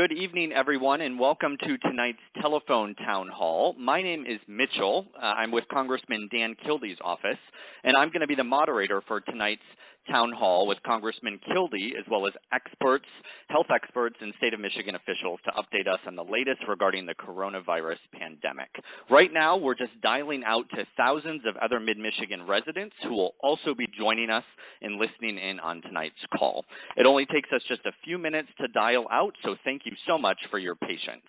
good evening, everyone, and welcome to tonight's telephone town hall. My name is Mitchell. I'm with Congressman Dan Kildee's office, and I'm going to be the moderator for tonight's town hall with Congressman Kildee, as well as experts, health experts, and state of Michigan officials to update us on the latest regarding the coronavirus pandemic. Right now, we're just dialing out to thousands of other Mid-Michigan residents who will also be joining us and listening in on tonight's call. It only takes us just a few minutes to dial out, so thank you so much for your patience.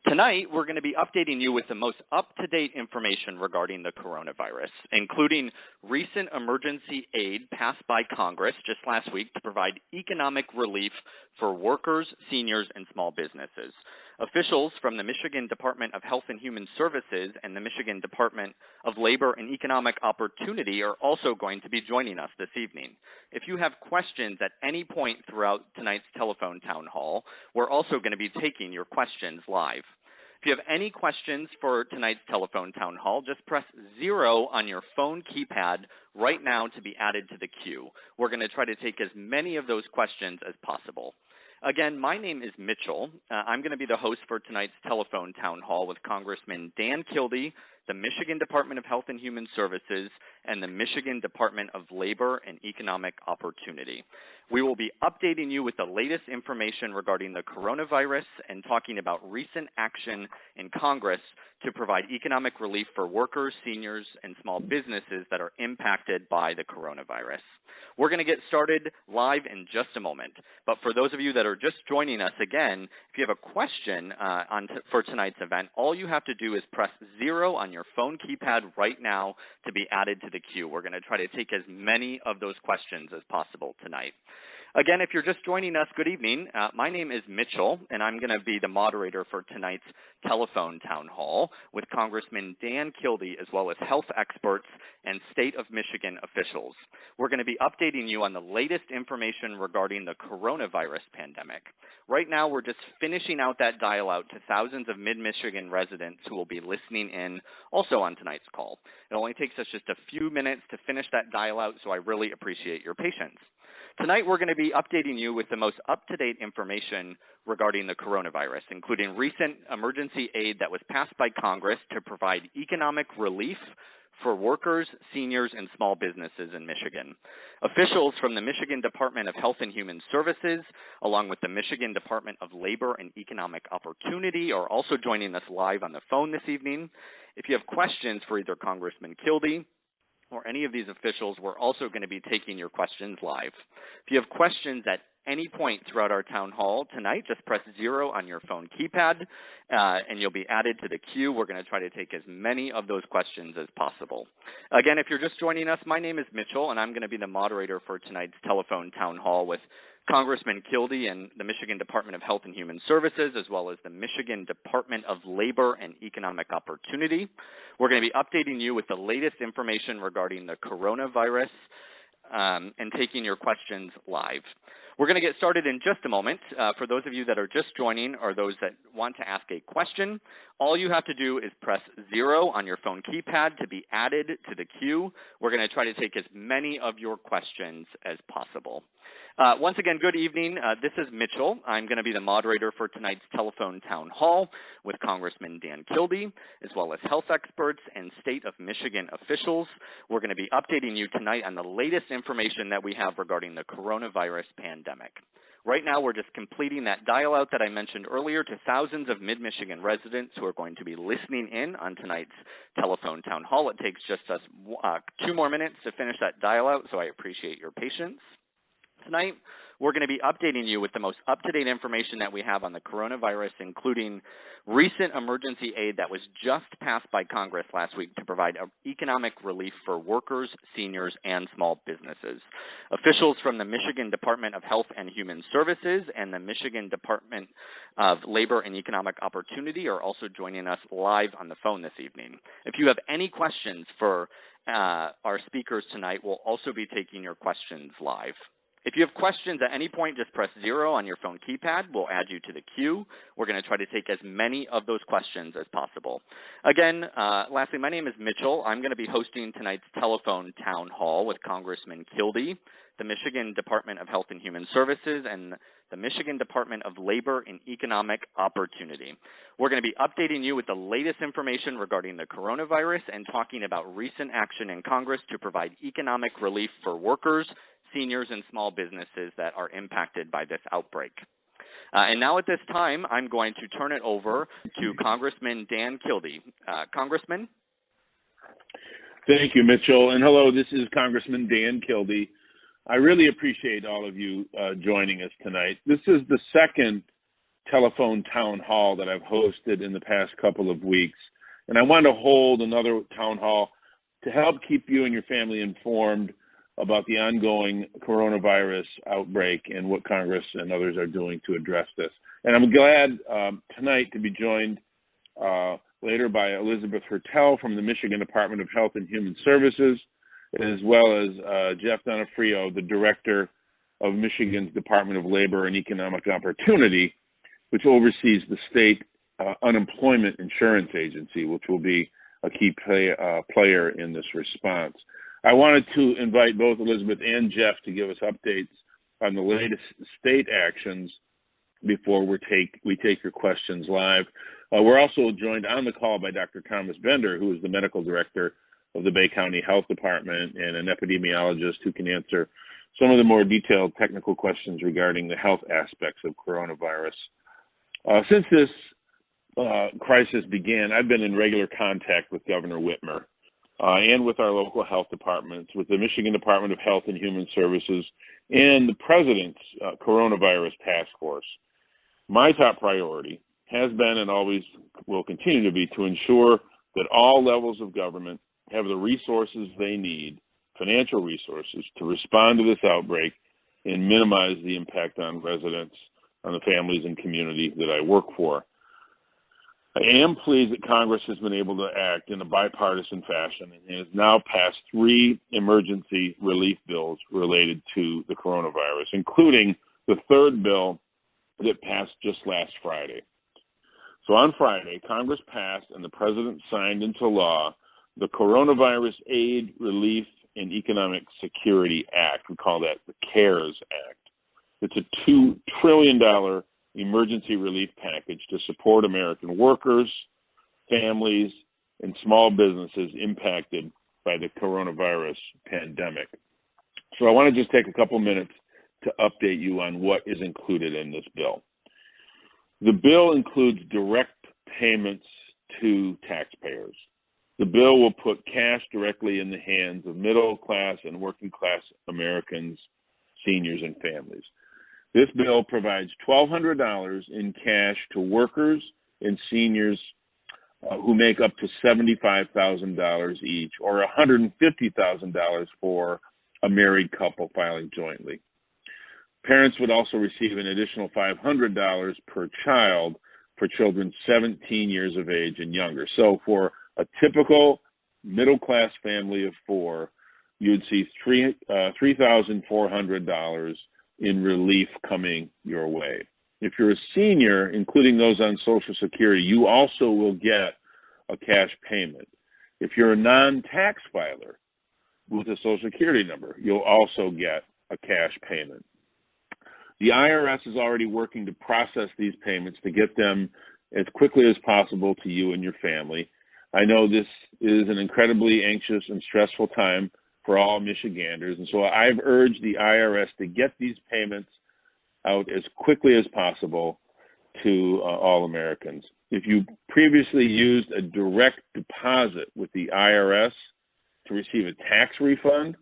Tonight, we're going to be updating you with the most up-to-date information regarding the coronavirus, including recent emergency aid passed by Congress just last week to provide economic relief for workers, seniors, and small businesses. Officials from the Michigan Department of Health and Human Services and the Michigan Department of Labor and Economic Opportunity are also going to be joining us this evening. If you have questions at any point throughout tonight's telephone town hall, we're also going to be taking your questions live. If you have any questions for tonight's telephone town hall, just press 0 on your phone keypad right now to be added to the queue. We're going to try to take as many of those questions as possible. Again, my name is Mitchell. I'm going to be the host for tonight's telephone town hall with Congressman Dan Kildee, the Michigan Department of Health and Human Services, and the Michigan Department of Labor and Economic Opportunity. We will be updating you with the latest information regarding the coronavirus and talking about recent action in Congress to provide economic relief for workers, seniors, and small businesses that are impacted by the coronavirus. We're going to get started live in just a moment, but for those of you that are just joining us again, if you have a question for tonight's event, all you have to do is press 0 on your phone keypad right now to be added to the queue. We're going to try to take as many of those questions as possible tonight. Again, if you're just joining us, good evening. My name is Mitchell, and I'm going to be the moderator for tonight's telephone town hall with Congressman Dan Kildee, as well as health experts and state of Michigan officials. We're going to be updating you on the latest information regarding the coronavirus pandemic. Right now, we're just finishing out that dial out to thousands of Mid-Michigan residents who will be listening in also on tonight's call. It only takes us just a few minutes to finish that dial out, so I really appreciate your patience. Tonight, we're going to be updating you with the most up-to-date information regarding the coronavirus, including recent emergency aid that was passed by Congress to provide economic relief for workers, seniors, and small businesses in Michigan. Officials from the Michigan Department of Health and Human Services, along with the Michigan Department of Labor and Economic Opportunity, are also joining us live on the phone this evening. If you have questions for either Congressman Kildee or any of these officials, we're also going to be taking your questions live. If you have questions at any point throughout our town hall tonight, just press 0 on your phone keypad, and you'll be added to the queue. We're going to try to take as many of those questions as possible. Again, if you're just joining us, my name is Mitchell, and I'm going to be the moderator for tonight's telephone town hall with Congressman Kildee and the Michigan Department of Health and Human Services, as well as the Michigan Department of Labor and Economic Opportunity. We're going to be updating you with the latest information regarding the coronavirus and taking your questions live. We're going to get started in just a moment. For those of you that are just joining or those that want to ask a question, all you have to do is press 0 on your phone keypad to be added to the queue. We're going to try to take as many of your questions as possible. Once again, good evening. This is Mitchell. I'm going to be the moderator for tonight's telephone town hall with Congressman Dan Kildee, as well as health experts and state of Michigan officials. We're going to be updating you tonight on the latest information that we have regarding the coronavirus pandemic. Right now, we're just completing that dial-out that I mentioned earlier to thousands of Mid-Michigan residents who are going to be listening in on tonight's telephone town hall. It takes just us 2 more minutes to finish that dial-out, so I appreciate your patience. Tonight, we're going to be updating you with the most up-to-date information that we have on the coronavirus, including recent emergency aid that was just passed by Congress last week to provide economic relief for workers, seniors, and small businesses. Officials from the Michigan Department of Health and Human Services and the Michigan Department of Labor and Economic Opportunity are also joining us live on the phone this evening. If you have any questions for our speakers tonight, we'll also be taking your questions live. If you have questions at any point, just press 0 on your phone keypad. We'll add you to the queue. We're going to try to take as many of those questions as possible. Again, lastly, my name is Mitchell. I'm going to be hosting tonight's telephone town hall with Congressman Kildee, the Michigan Department of Health and Human Services and the Michigan Department of Labor and Economic Opportunity. We're going to be updating you with the latest information regarding the coronavirus and talking about recent action in Congress to provide economic relief for workers, seniors, and small businesses that are impacted by this outbreak. And now at this time, I'm going to turn it over to Congressman Dan Kildee. Congressman? Thank you, Mitchell. And hello, this is Congressman Dan Kildee. I really appreciate all of you joining us tonight. This is the second telephone town hall that I've hosted in the past couple of weeks. And I want to hold another town hall to help keep you and your family informed about the ongoing coronavirus outbreak and what Congress and others are doing to address this. And I'm glad tonight to be joined later by Elizabeth Hertel from the Michigan Department of Health and Human Services, as well as Jeff Donofrio, the Director of Michigan's Department of Labor and Economic Opportunity, which oversees the state unemployment insurance agency, which will be a key player in this response. I wanted to invite both Elizabeth and Jeff to give us updates on the latest state actions before we take your questions live. We're also joined on the call by Dr. Thomas Bender, who is the medical director of the Bay County Health Department and an epidemiologist who can answer some of the more detailed technical questions regarding the health aspects of coronavirus. Since this crisis began, I've been in regular contact with Governor Whitmer and with our local health departments, with the Michigan Department of Health and Human Services, and the President's Coronavirus Task Force. My top priority has been and always will continue to be to ensure that all levels of government have the resources they need, financial resources, to respond to this outbreak and minimize the impact on residents, on the families and community that I work for. I am pleased that Congress has been able to act in a bipartisan fashion and has now passed 3 emergency relief bills related to the coronavirus, including the 3rd bill that passed just last Friday. So on Friday, Congress passed and the President signed into law the Coronavirus Aid, Relief, and Economic Security Act. We call that the CARES Act. It's a $2 trillion emergency relief package to support American workers, families, and small businesses impacted by the coronavirus pandemic. So I want to just take a couple minutes to update you on what is included in this bill. The bill includes direct payments to taxpayers. The bill will put cash directly in the hands of middle-class and working-class Americans, seniors, and families. This bill provides $1,200 in cash to workers and seniors who make up to $75,000 each, or $150,000 for a married couple filing jointly. Parents would also receive an additional $500 per child for children 17 years of age and younger. So for a typical middle-class family of 4, you'd see $3,400 in relief coming your way. If you're a senior, including those on Social Security, you also will get a cash payment. If you're a non-tax filer with a Social Security number, you'll also get a cash payment. The IRS is already working to process these payments to get them as quickly as possible to you and your family. I know this is an incredibly anxious and stressful time for all Michiganders, and so I've urged the IRS to get these payments out as quickly as possible to all Americans. If you previously used a direct deposit with the IRS to receive a tax refund,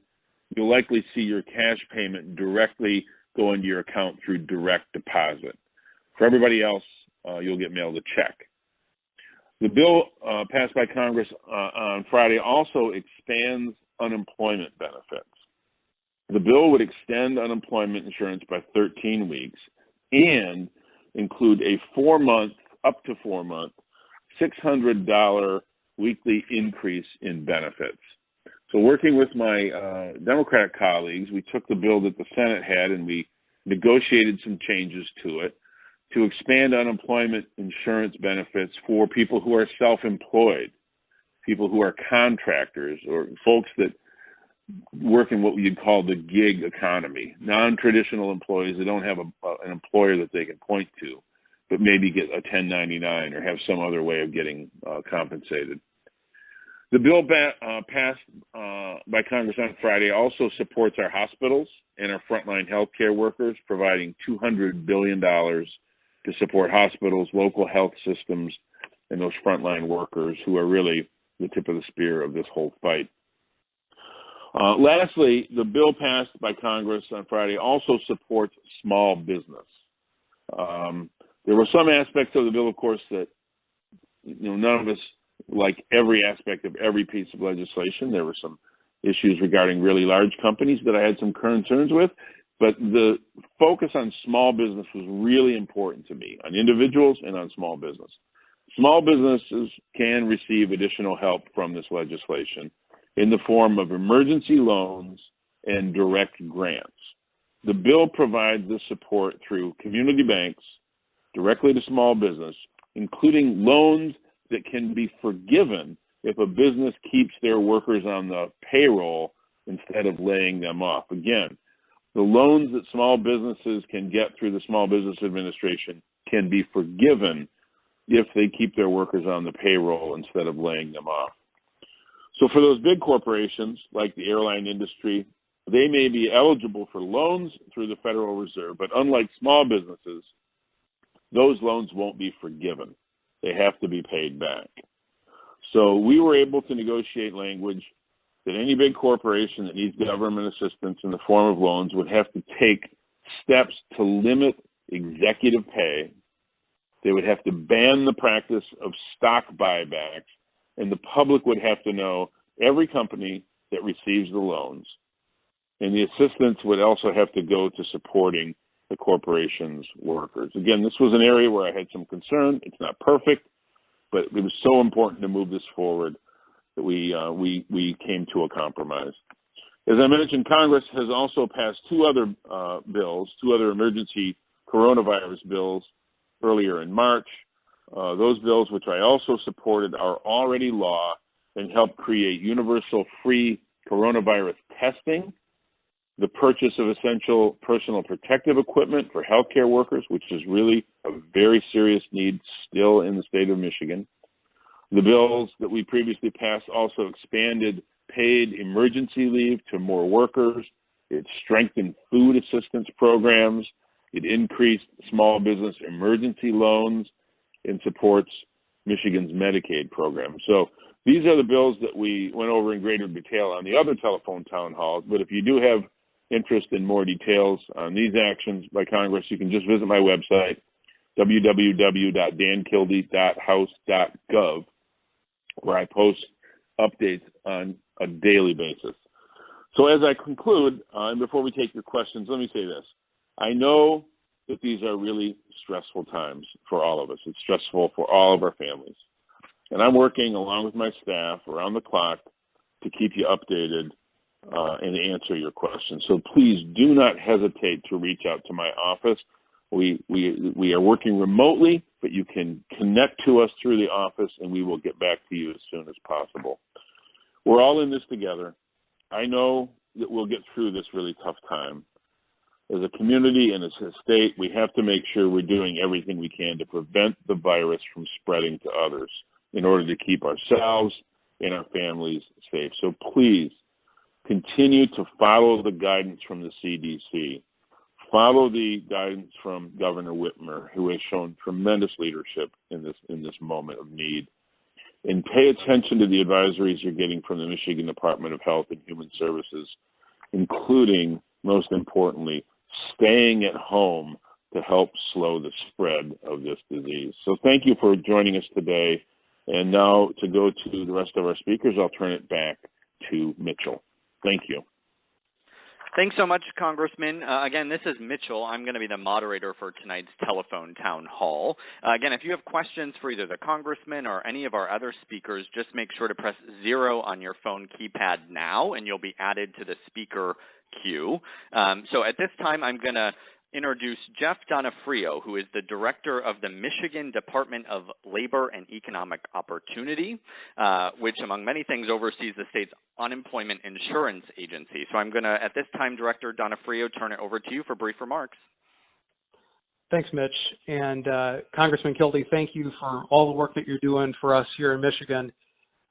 you'll likely see your cash payment directly go into your account through direct deposit. For everybody else, you'll get mailed a check. The bill passed by Congress on Friday also expands unemployment benefits. The bill would extend unemployment insurance by 13 weeks and include a 4-month, up to 4-month, $600 weekly increase in benefits. So working with my Democrat colleagues, we took the bill that the Senate had and we negotiated some changes to it to expand unemployment insurance benefits for people who are self-employed, people who are contractors, or folks that work in what you'd call the gig economy. Non-traditional employees that don't have an employer that they can point to, but maybe get a 1099 or have some other way of getting compensated. The bill passed by Congress on Friday also supports our hospitals and our frontline healthcare workers, providing $200 billion to support hospitals, local health systems, and those frontline workers who are really the tip of the spear of this whole fight. Lastly, the bill passed by Congress on Friday also supports small business. There were some aspects of the bill, of course, that none of us like every aspect of every piece of legislation. There were some issues regarding really large companies that I had some concerns with, but the focus on small business was really important to me, on individuals and on small business. Small businesses can receive additional help from this legislation in the form of emergency loans and direct grants. The bill provides this support through community banks directly to small business, including loans that can be forgiven if a business keeps their workers on the payroll instead of laying them off. Again, the loans that small businesses can get through the Small Business Administration can be forgiven if they keep their workers on the payroll instead of laying them off. So for those big corporations like the airline industry, they may be eligible for loans through the Federal Reserve, but unlike small businesses, those loans won't be forgiven. They have to be paid back. So we were able to negotiate language that any big corporation that needs government assistance in the form of loans would have to take steps to limit executive pay. They would have to ban the practice of stock buybacks, and the public would have to know every company that receives the loans. And the assistance would also have to go to supporting the corporation's workers. Again, this was an area where I had some concern. It's not perfect, but it was so important to move this forward that we came to a compromise. As I mentioned, Congress has also passed two other emergency coronavirus bills earlier in March. Those bills, which I also supported, are already law and help create universal free coronavirus testing, the purchase of essential personal protective equipment for healthcare workers, which is really a very serious need still in the state of Michigan. The bills that we previously passed also expanded paid emergency leave to more workers. It strengthened food assistance programs. It increased small business emergency loans and supports Michigan's Medicaid program. So these are the bills that we went over in greater detail on the other telephone town halls. But if you do have interest in more details on these actions by Congress, you can just visit my website, www.dankildee.house.gov, where I post updates on a daily basis. So as I conclude, and before we take your questions, let me say this. I know that these are really stressful times for all of us. It's stressful for all of our families. And I'm working along with my staff around the clock to keep you updated and answer your questions. So please do not hesitate to reach out to my office. We are working remotely, but you can connect to us through the office, and we will get back to you as soon as possible. We're all in this together. I know that we'll get through this really tough time. As a community and as a state, we have to make sure we're doing everything we can to prevent the virus from spreading to others in order to keep ourselves and our families safe. So please continue to follow the guidance from the CDC. Follow the guidance from Governor Whitmer, who has shown tremendous leadership in this moment of need. And pay attention to the advisories you're getting from the Michigan Department of Health and Human Services, including, most importantly, staying at home to help slow the spread of this disease. So thank you for joining us today. And now to go to the rest of our speakers, I'll turn it back to Mitchell. Thank you. Thanks so much, Congressman. Again, this is Mitchell. I'm going to be the moderator for tonight's telephone town hall. Again, if you have questions for either the Congressman or any of our other speakers, just make sure to press 0 on your phone keypad now, and you'll be added to the speaker queue. So at this time, I'm going to introduce Jeff Donofrio, who is the director of the Michigan Department of Labor and Economic Opportunity, which, among many things, oversees the state's unemployment insurance agency. So I'm going to, at this time, Director Donofrio, turn it over to you for brief remarks. Thanks, Mitch. And Congressman Kildee, thank you for all the work that you're doing for us here in Michigan.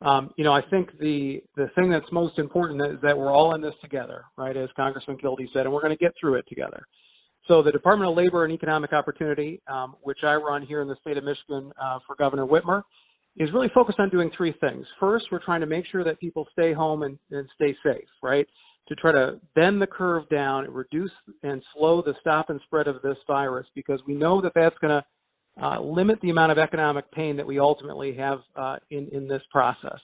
I think the thing that's most important is that we're all in this together, right, as Congressman Kildee said, and we're going to get through it together. So the Department of Labor and Economic Opportunity, which I run here in the state of Michigan for Governor Whitmer, is really focused on doing three things. First, we're trying to make sure that people stay home and stay safe, right, to try to bend the curve down and reduce and slow the stop and spread of this virus, because we know that that's going to limit the amount of economic pain that we ultimately have in this process.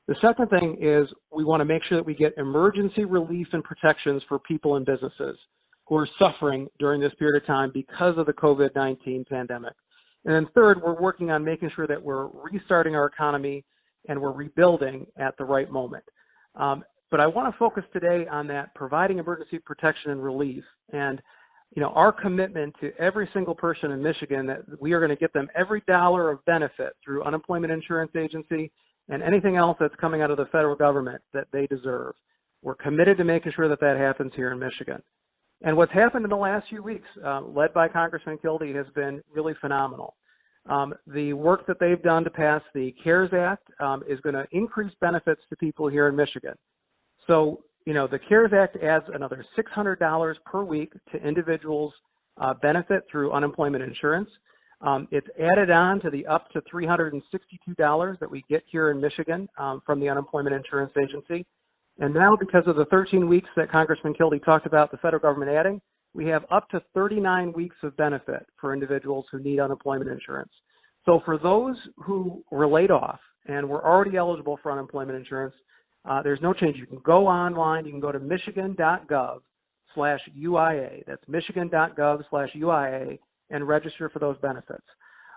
The second thing is we want to make sure that we get emergency relief and protections for people and businesses who are suffering during this period of time because of the COVID-19 pandemic. And then third, we're working on making sure that we're restarting our economy and we're rebuilding at the right moment. But I want to focus today on that, providing emergency protection and relief. And our commitment to every single person in Michigan, that we are going to get them every dollar of benefit through unemployment insurance agency and anything else that's coming out of the federal government that they deserve. We're committed to making sure that that happens here in Michigan. And what's happened in the last few weeks, led by Congressman Kildee, has been really phenomenal. The work that they've done to pass the CARES Act is going to increase benefits to people here in Michigan. So, the CARES Act adds another $600 per week to individuals' benefit through unemployment insurance. It's added on to the up to $362 that we get here in Michigan from the Unemployment Insurance Agency. And now, because of the 13 weeks that Congressman Kildee talked about the federal government adding, we have up to 39 weeks of benefit for individuals who need unemployment insurance. So for those who were laid off and were already eligible for unemployment insurance, there's no change. You can go online. You can go to michigan.gov/UIA. That's michigan.gov/UIA and register for those benefits.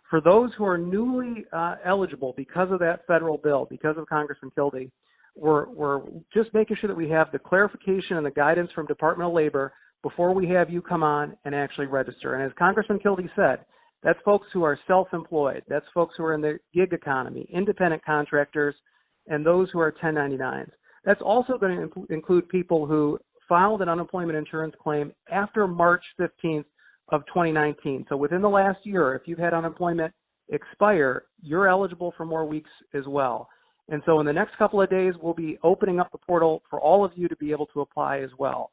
For those who are newly eligible because of that federal bill, because of Congressman Kildee, we're just making sure that we have the clarification and the guidance from Department of Labor before we have you come on and actually register. And as Congressman Kildee said, that's folks who are self-employed. That's folks who are in the gig economy, independent contractors, and those who are 1099s. That's also going to include people who filed an unemployment insurance claim after March 15th of 2019. So within the last year, if you've had unemployment expire, you're eligible for more weeks as well. And so in the next couple of days, we'll be opening up the portal for all of you to be able to apply as well.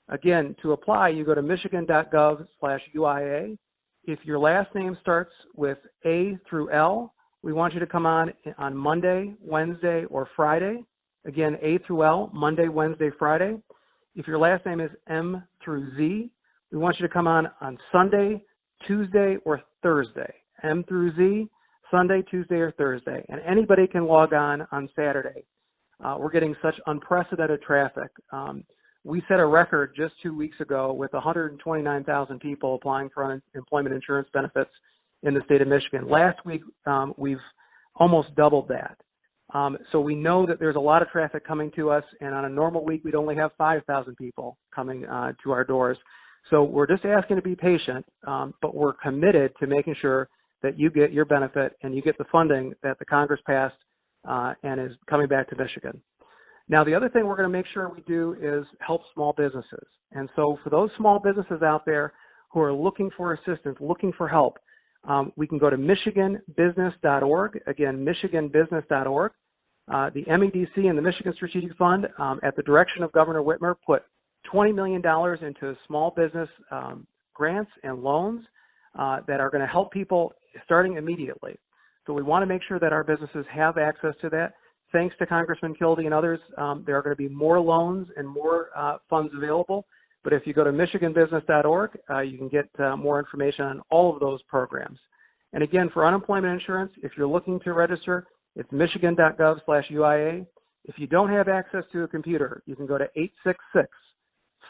Again, to apply, you go to michigan.gov/UIA. If your last name starts with A through L, we want you to come on Monday, Wednesday, or Friday. Again, A through L, Monday, Wednesday, Friday. If your last name is M through Z, we want you to come on Sunday, Tuesday, or Thursday. M through Z, Sunday, Tuesday, or Thursday. And anybody can log on Saturday. We're getting such unprecedented traffic. We set a record just 2 weeks ago with 129,000 people applying for unemployment insurance benefits in the state of Michigan. Last week, we've almost doubled that. So we know that there's a lot of traffic coming to us, and on a normal week, we'd only have 5,000 people coming to our doors. So we're just asking to be patient, but we're committed to making sure that you get your benefit and you get the funding that the Congress passed and is coming back to Michigan. Now, the other thing we're going to make sure we do is help small businesses. And so for those small businesses out there who are looking for assistance, looking for help, we can go to michiganbusiness.org. Again, michiganbusiness.org. The MEDC and the Michigan Strategic Fund, at the direction of Governor Whitmer, put $20 million into small business grants and loans that are going to help people starting immediately. So we want to make sure that our businesses have access to that. Thanks to Congressman Kildee and others, there are going to be more loans and more funds available. But if you go to michiganbusiness.org, you can get more information on all of those programs. And again, for unemployment insurance, if you're looking to register, it's michigan.gov/UIA. If you don't have access to a computer, you can go to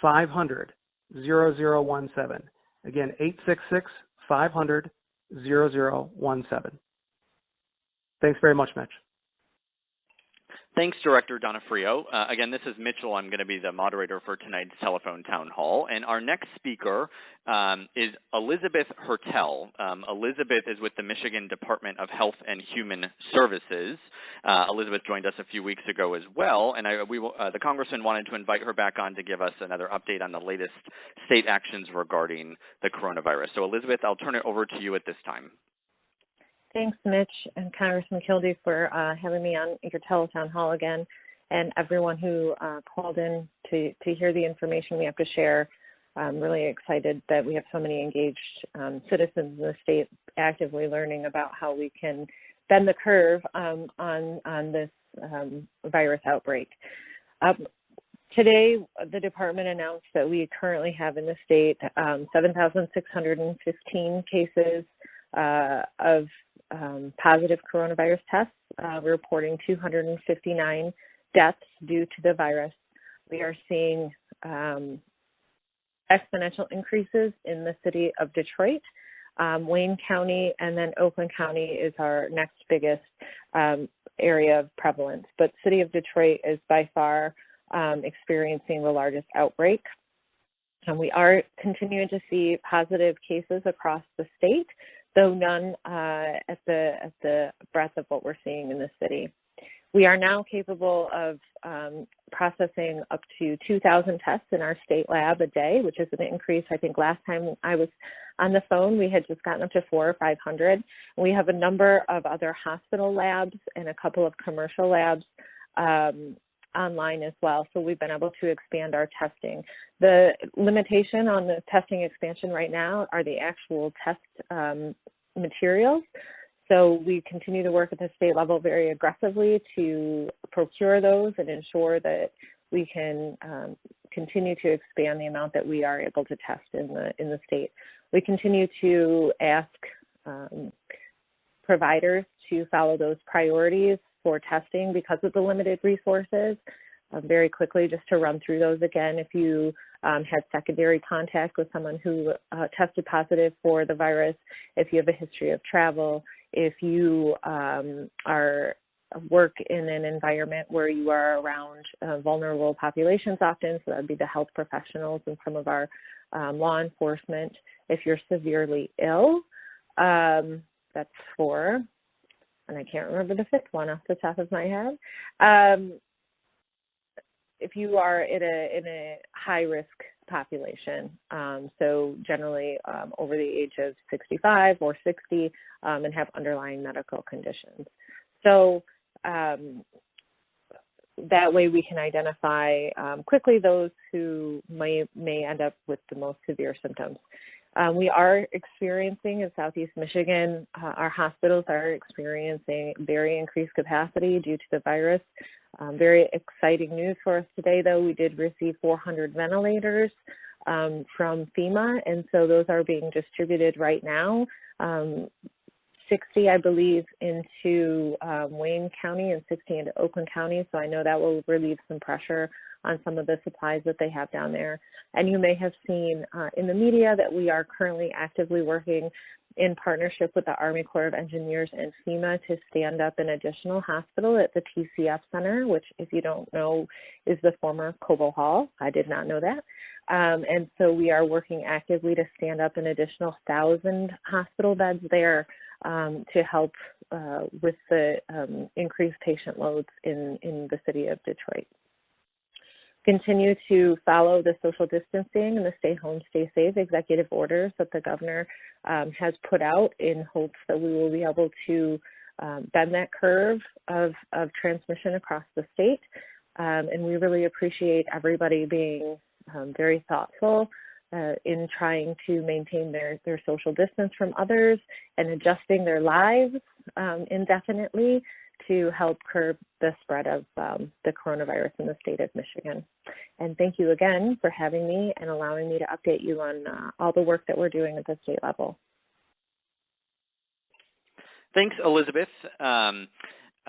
866-500-0017. Again, 866-500-0017. Thanks very much, Mitch. Thanks, Director Donofrio. Again, this is Mitchell. I'm going to be the moderator for tonight's telephone town hall. And our next speaker is Elizabeth Hertel. Elizabeth is with the Michigan Department of Health and Human Services. Elizabeth joined us a few weeks ago as well, and the Congressman wanted to invite her back on to give us another update on the latest state actions regarding the coronavirus. So, Elizabeth, I'll turn it over to you at this time. Thanks, Mitch and Congressman Kildee, for having me on your teletown hall again, and everyone who called in to hear the information we have to share. I'm really excited that we have so many engaged citizens in the state actively learning about how we can bend the curve on this virus outbreak. Today, the department announced that we currently have in the state 7,615 cases of positive coronavirus tests. We're reporting 259 deaths due to the virus. We are seeing exponential increases in the city of Detroit. Wayne County and then Oakland County is our next biggest area of prevalence, but city of Detroit is by far experiencing the largest outbreak. And we are continuing to see positive cases across the state, though none at the breadth of what we're seeing in the city. We are now capable of processing up to 2,000 tests in our state lab a day, which is an increase. I think last time I was on the phone, we had just gotten up to 400 or 500. We have a number of other hospital labs and a couple of commercial labs online as well, so we've been able to expand our testing. The limitation on the testing expansion right now are the actual test materials. So we continue to work at the state level very aggressively to procure those and ensure that we can continue to expand the amount that we are able to test in the state. We continue to ask providers to follow those priorities for testing because of the limited resources. Very quickly, just to run through those again, if you had secondary contact with someone who tested positive for the virus, if you have a history of travel, if you work in an environment where you are around vulnerable populations often, so that would be the health professionals and some of our law enforcement. If you're severely ill, that's 4, and I can't remember the 5th one off the top of my head. If you are in a high-risk population, so generally over the age of 65 or 60 and have underlying medical conditions. So that way we can identify quickly those who may end up with the most severe symptoms. We are experiencing in Southeast Michigan, our hospitals are experiencing very increased capacity due to the virus. Very exciting news for us today, though. We did receive 400 ventilators from FEMA, and so those are being distributed right now. 60, I believe, into Wayne County and 60 into Oakland County, so I know that will relieve some pressure on some of the supplies that they have down there. And you may have seen in the media that we are currently actively working in partnership with the Army Corps of Engineers and FEMA to stand up an additional hospital at the TCF Center, which, if you don't know, is the former Cobo Hall. I did not know that. And so we are working actively to stand up an additional 1,000 hospital beds there to help with the increased patient loads in the city of Detroit. Continue to follow the social distancing and the stay home, stay safe executive orders that the governor has put out in hopes that we will be able to bend that curve of transmission across the state. And we really appreciate everybody being very thoughtful in trying to maintain their social distance from others and adjusting their lives indefinitely to help curb the spread of the coronavirus in the state of Michigan. And thank you again for having me and allowing me to update you on all the work that we're doing at the state level. Thanks, Elizabeth.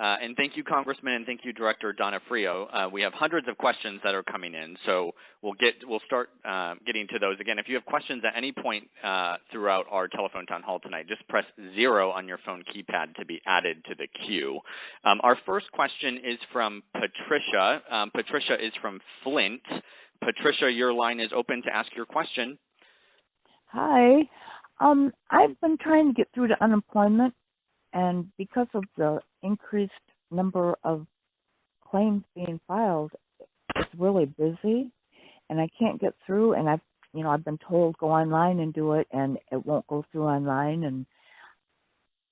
And thank you, Congressman, and thank you, Director Donna Frio. We have hundreds of questions that are coming in, so we'll start getting to those. Again, if you have questions at any point throughout our telephone town hall tonight, just press 0 on your phone keypad to be added to the queue. Our first question is from Patricia. Patricia is from Flint. Patricia, your line is open to ask your question. Hi. I've been trying to get through to unemployment, and because of the increased number of claims being filed, it's really busy, and I can't get through. And I've been told go online and do it, and it won't go through online. And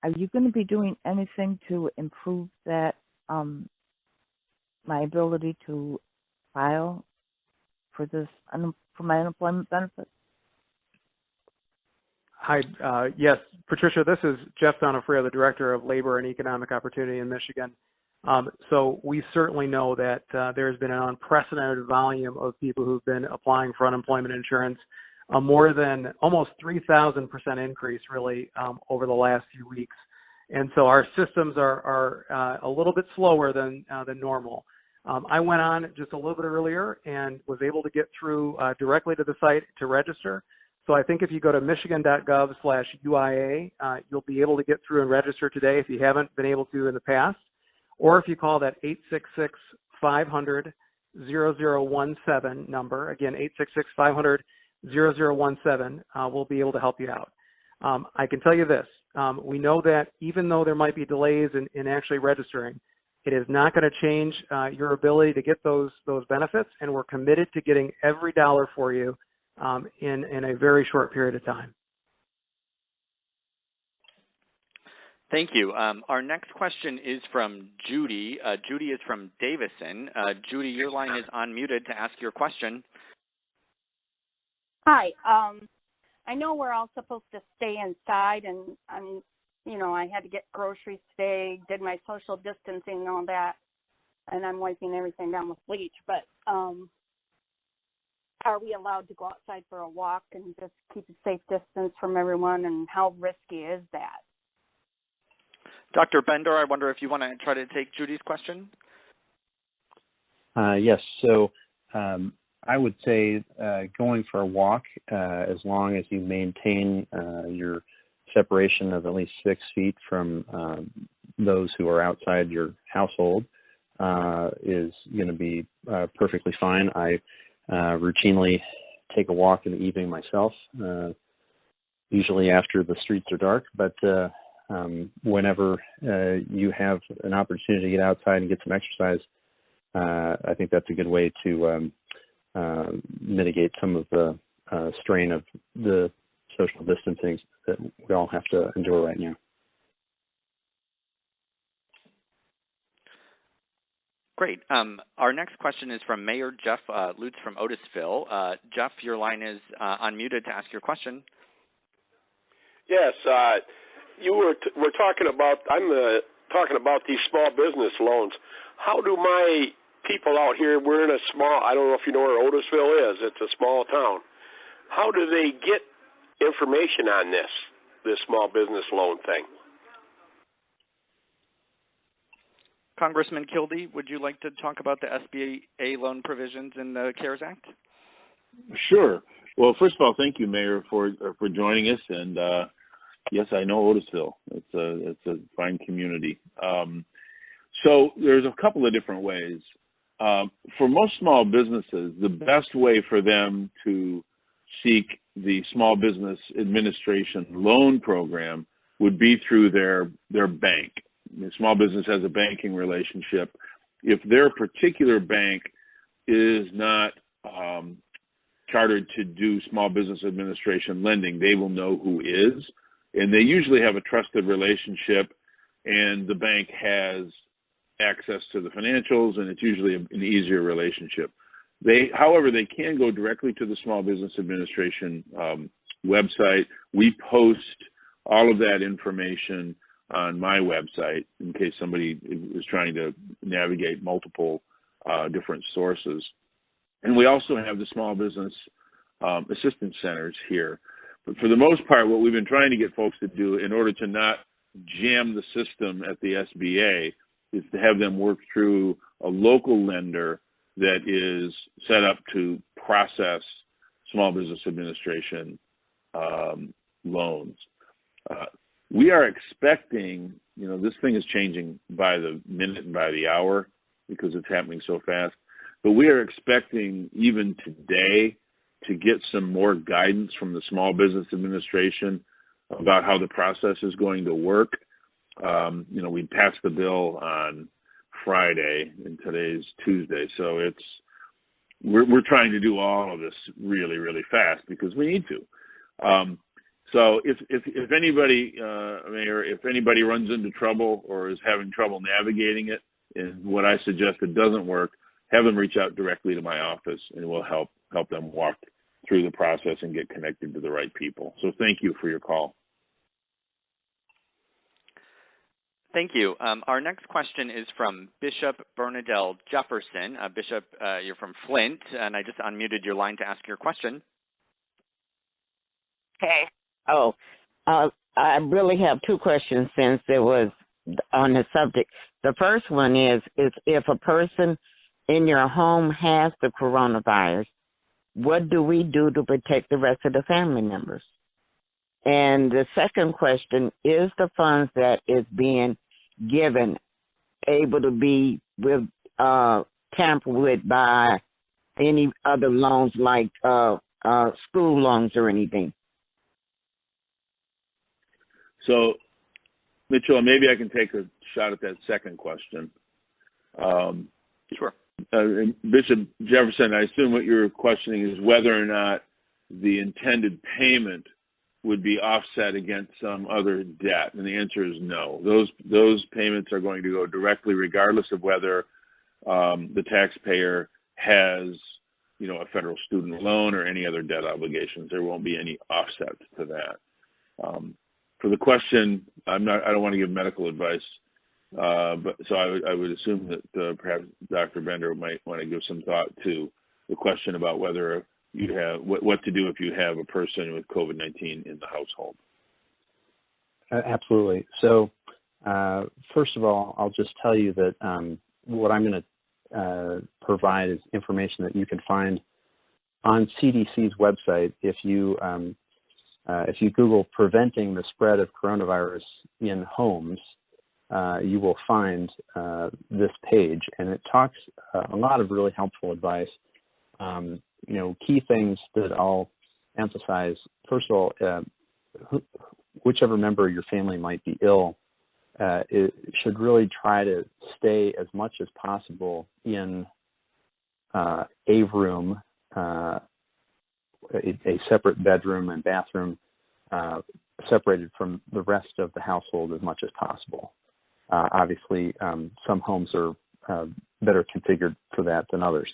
are you going to be doing anything to improve that, my ability to file for for my unemployment benefits? Hi, yes, Patricia, this is Jeff Donofrio, the Director of Labor and Economic Opportunity in Michigan. So we certainly know that there's been an unprecedented volume of people who've been applying for unemployment insurance, more than almost 3,000% increase really over the last few weeks. And so our systems are a little bit slower than normal. I went on just a little bit earlier and was able to get through directly to the site to register. So I think if you go to michigan.gov/UIA, you'll be able to get through and register today if you haven't been able to in the past. Or if you call that 866-500-0017 number, again, 866-500-0017, we'll be able to help you out. I can tell you this, we know that even though there might be delays in actually registering, it is not going to change your ability to get those benefits, and we're committed to getting every dollar for you in a very short period of time. Thank you. Our next question is from Judy. Judy is from Davison. Judy, your line is unmuted to ask your question. Hi. I know we're all supposed to stay inside, and I had to get groceries today, did my social distancing and all that, and I'm wiping everything down with bleach. But are we allowed to go outside for a walk and just keep a safe distance from everyone, and how risky is that? Dr. Bender, I wonder if you want to try to take Judy's question? Yes. So I would say going for a walk, as long as you maintain your separation of at least 6 feet from those who are outside your household, is going to be perfectly fine. I routinely take a walk in the evening myself, usually after the streets are dark, but whenever you have an opportunity to get outside and get some exercise, I think that's a good way to mitigate some of the strain of the social distancing that we all have to endure right now. Great. Our next question is from Mayor Jeff Lutz from Otisville. Jeff, your line is unmuted to ask your question. Yes, we're talking about. I'm talking about these small business loans. How do my people out here? We're in a small. I don't know if you know where Otisville is. It's a small town. How do they get information on this small business loan thing? Congressman Kildee, would you like to talk about the SBA loan provisions in the CARES Act? Sure. Well, first of all, thank you, Mayor, for joining us. And yes, I know Otisville. It's a fine community. So there's a couple of different ways. For most small businesses, the best way for them to seek the Small Business Administration loan program would be through their bank. The small business has a banking relationship. If their particular bank is not chartered to do Small Business Administration lending, they will know who is. And they usually have a trusted relationship, and the bank has access to the financials, and it's usually an easier relationship. However, they can go directly to the Small Business Administration website. We post all of that information on my website in case somebody is trying to navigate multiple different sources. And we also have the Small Business Assistance Centers here. But for the most part, what we've been trying to get folks to do in order to not jam the system at the SBA is to have them work through a local lender that is set up to process Small Business Administration loans. We are expecting, this thing is changing by the minute and by the hour because it's happening so fast, but we are expecting even today to get some more guidance from the Small Business Administration about how the process is going to work. We passed the bill on Friday and today's Tuesday, so we're trying to do all of this really, really fast because we need to. So if anybody, Mayor, if anybody runs into trouble or is having trouble navigating it, and what I suggested doesn't work, have them reach out directly to my office, and we'll help them walk through the process and get connected to the right people. So thank you for your call. Thank you. Our next question is from Bishop Bernadelle Jefferson. Bishop, you're from Flint, and I just unmuted your line to ask your question. Okay. I really have two questions since it was on the subject. The first one is if a person in your home has the coronavirus, what do we do to protect the rest of the family members? And the second question, is the funds that is being given able to be tampered with by any other loans like school loans or anything? So, Mitchell, maybe I can take a shot at that second question. Sure. Bishop Jefferson, I assume what you're questioning is whether or not the intended payment would be offset against some other debt, and the answer is no. Those payments are going to go directly, regardless of whether the taxpayer has, a federal student loan or any other debt obligations. There won't be any offset to that. For the question, I don't want to give medical advice, but so I would assume that perhaps Dr. Bender might want to give some thought to the question about whether you have what to do if you have a person with COVID-19 in the household. Absolutely. So, first of all, I'll just tell you that what I'm going to provide is information that you can find on CDC's website. If you Google preventing the spread of coronavirus in homes, you will find this page, and it talks a lot of really helpful advice. Key things that I'll emphasize. First of all, whichever member of your family might be ill, it should really try to stay as much as possible in a room, a separate bedroom and bathroom, separated from the rest of the household as much as possible. Obviously, some homes are better configured for that than others.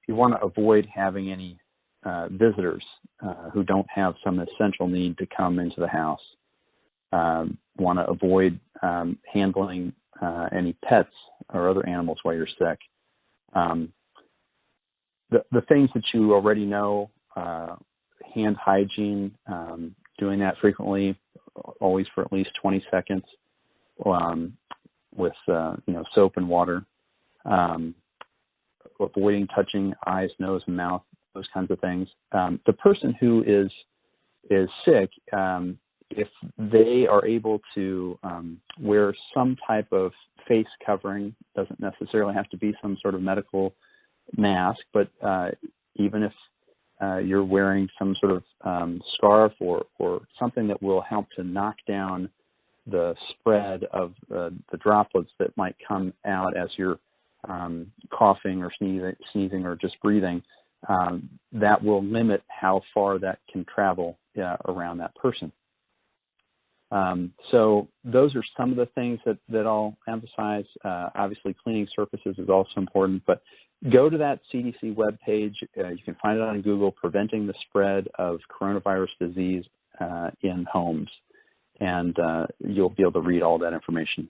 You want to avoid having any visitors who don't have some essential need to come into the house. Want to avoid handling any pets or other animals while you're sick. The things that you already know, hand hygiene, doing that frequently, always for at least 20 seconds, with soap and water. Avoiding touching eyes, nose, and mouth, those kinds of things. The person who is sick, if they are able to wear some type of face covering, doesn't necessarily have to be some sort of medical mask, but even if you're wearing some sort of scarf or something that will help to knock down the spread of the droplets that might come out as you're coughing or sneezing or just breathing, that will limit how far that can travel around that person. So those are some of the things that I'll emphasize. Obviously, cleaning surfaces is also important, but go to that CDC webpage. You can find it on Google, Preventing the Spread of Coronavirus Disease in Homes, and you'll be able to read all that information.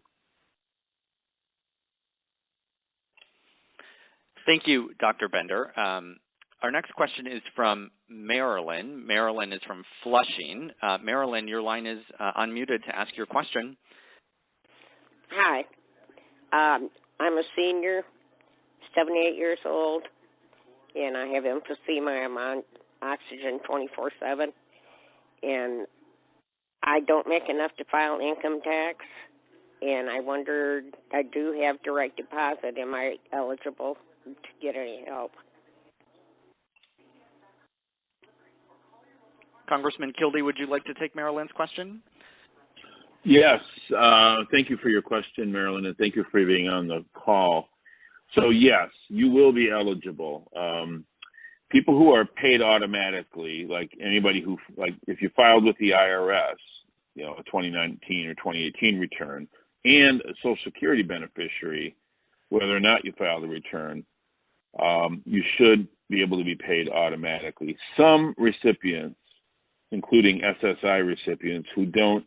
Thank you, Dr. Bender. Our next question is from Marilyn. Marilyn is from Flushing. Marilyn, your line is unmuted to ask your question. Hi. I'm a senior, 78 years old, and I have emphysema. I'm on oxygen 24/7, and I don't make enough to file income tax, and I wondered, I do have direct deposit. Am I eligible to get any help? Congressman Kildee, would you like to take Marilyn's question? Yes. Thank you for your question, Marilyn, and thank you for being on the call. So, yes, you will be eligible. People who are paid automatically, like anybody who, like if you filed with the IRS, you know, a 2019 or 2018 return, and a Social Security beneficiary, whether or not you file the return, you should be able to be paid automatically. Some recipients, including SSI recipients who don't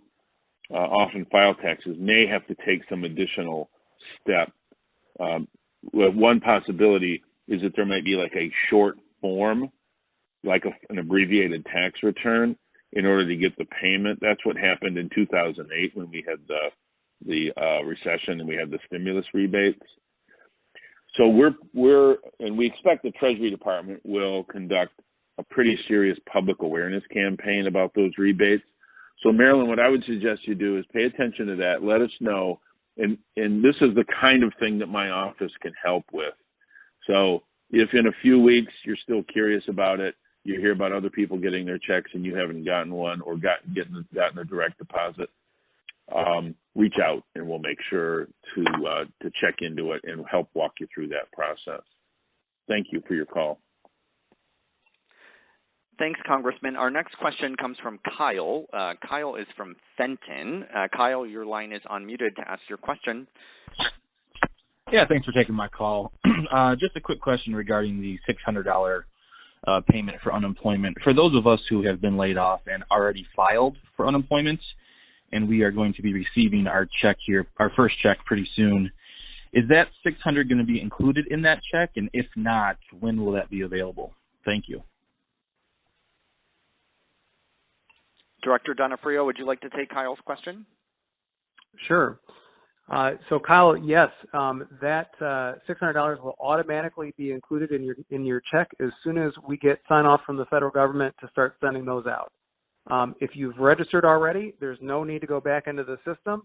often file taxes, may have to take some additional step. One possibility is that there might be like a short form, like an abbreviated tax return, in order to get the payment. That's what happened in 2008 when we had the recession and we had the stimulus rebates. So we expect the Treasury Department will conduct a pretty serious public awareness campaign about those rebates. So, Marilyn, what I would suggest you do is pay attention to that. Let us know. And this is the kind of thing that my office can help with. So if in a few weeks you're still curious about it, you hear about other people getting their checks and you haven't gotten one or gotten a direct deposit, reach out and we'll make sure to check into it and help walk you through that process. Thank you for your call. Thanks, Congressman. Our next question comes from Kyle. Kyle is from Fenton. Kyle, your line is unmuted to ask your question. Yeah, thanks for taking my call. Just a quick question regarding the $600 payment for unemployment. For those of us who have been laid off and already filed for unemployment, and we are going to be receiving our check here, our first check pretty soon, is that $600 going to be included in that check? And if not, when will that be available? Thank you. Director Donofrio, would you like to take Kyle's question? Sure. So Kyle, yes, that $600 will automatically be included in your check as soon as we get sign off from the federal government to start sending those out. If you've registered already, there's no need to go back into the system.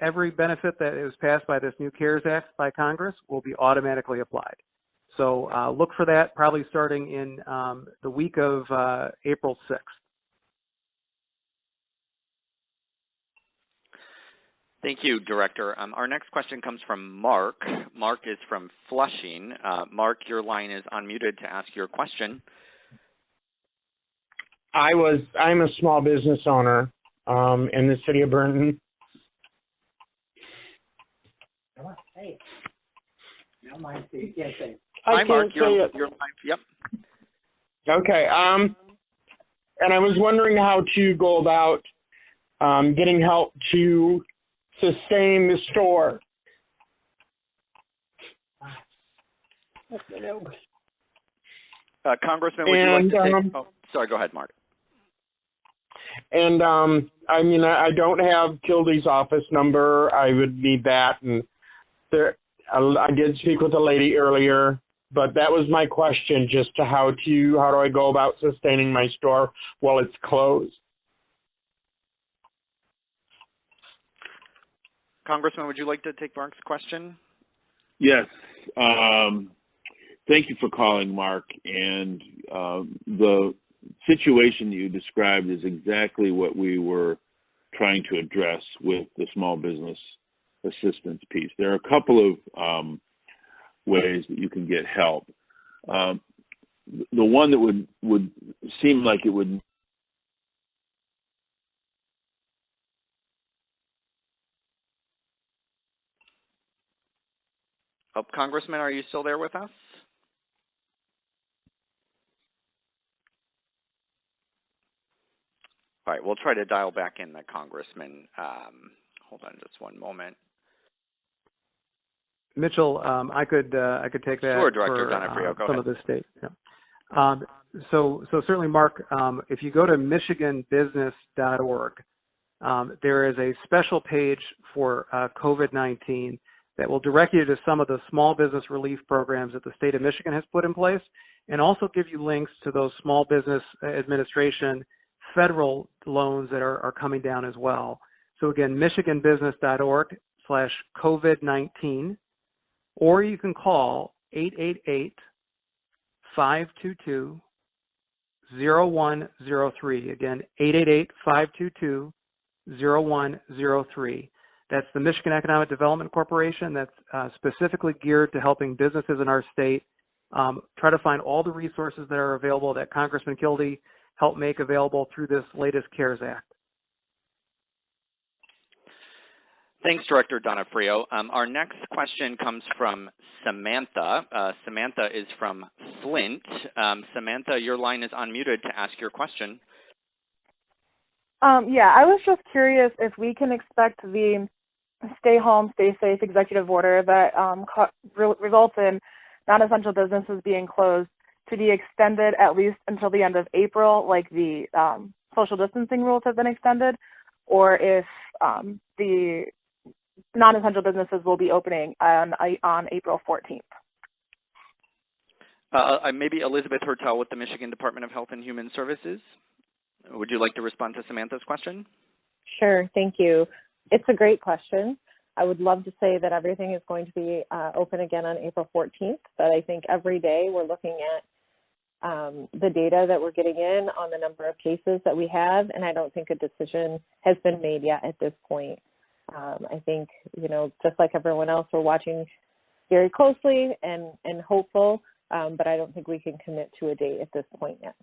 Every benefit that is passed by this new CARES Act by Congress will be automatically applied. So look for that probably starting in the week of April 6th. Thank you, Director. Our next question comes from Mark. Mark is from Flushing. Mark, your line is unmuted to ask your question. I'm a small business owner in the city of Burton. Hey. No, my seat. Yes, say. Hi, Mark. You're live. Yep. Okay. And I was wondering how to go about getting help to sustain the store. Congressman, would you like to take... sorry, go ahead, Mark. And, I mean, I don't have Kildee's office number. I would need that. And I did speak with a lady earlier, but that was my question, just to how do I go about sustaining my store while it's closed? Congressman, would you like to take Mark's question? Yes. Thank you for calling, Mark. And the situation you described is exactly what we were trying to address with the small business assistance piece. There are a couple of ways that you can get help. The one that would seem like it would Congressman, are you still there with us? All right, we'll try to dial back in the Congressman. Hold on just one moment. Mitchell, I could take that. Sure, Director for some of the state. Yeah. So certainly, Mark, if you go to michiganbusiness.org, there is a special page for COVID-19 that will direct you to some of the small business relief programs that the state of Michigan has put in place, and also give you links to those Small Business Administration federal loans that are coming down as well. So again, michiganbusiness.org/COVID-19, or you can call 888-522-0103. Again, 888-522-0103. That's the Michigan Economic Development Corporation. That's specifically geared to helping businesses in our state try to find all the resources that are available that Congressman Kildee helped make available through this latest CARES Act. Thanks, Director Donofrio. Our next question comes from Samantha. Samantha is from Flint. Samantha, your line is unmuted to ask your question. Yeah, I was just curious if we can expect the stay home, stay safe executive order that results in non-essential businesses being closed to be extended at least until the end of April, like the social distancing rules have been extended, or if the non-essential businesses will be opening on April 14th. Maybe Elizabeth Hertel with the Michigan Department of Health and Human Services. Would you like to respond to Samantha's question? Sure, thank you. It's a great question. I would love to say that everything is going to be open again on April 14th, but I think every day we're looking at the data that we're getting in on the number of cases that we have, and I don't think a decision has been made yet at this point. I think, just like everyone else, we're watching very closely and hopeful, but I don't think we can commit to a date at this point yet.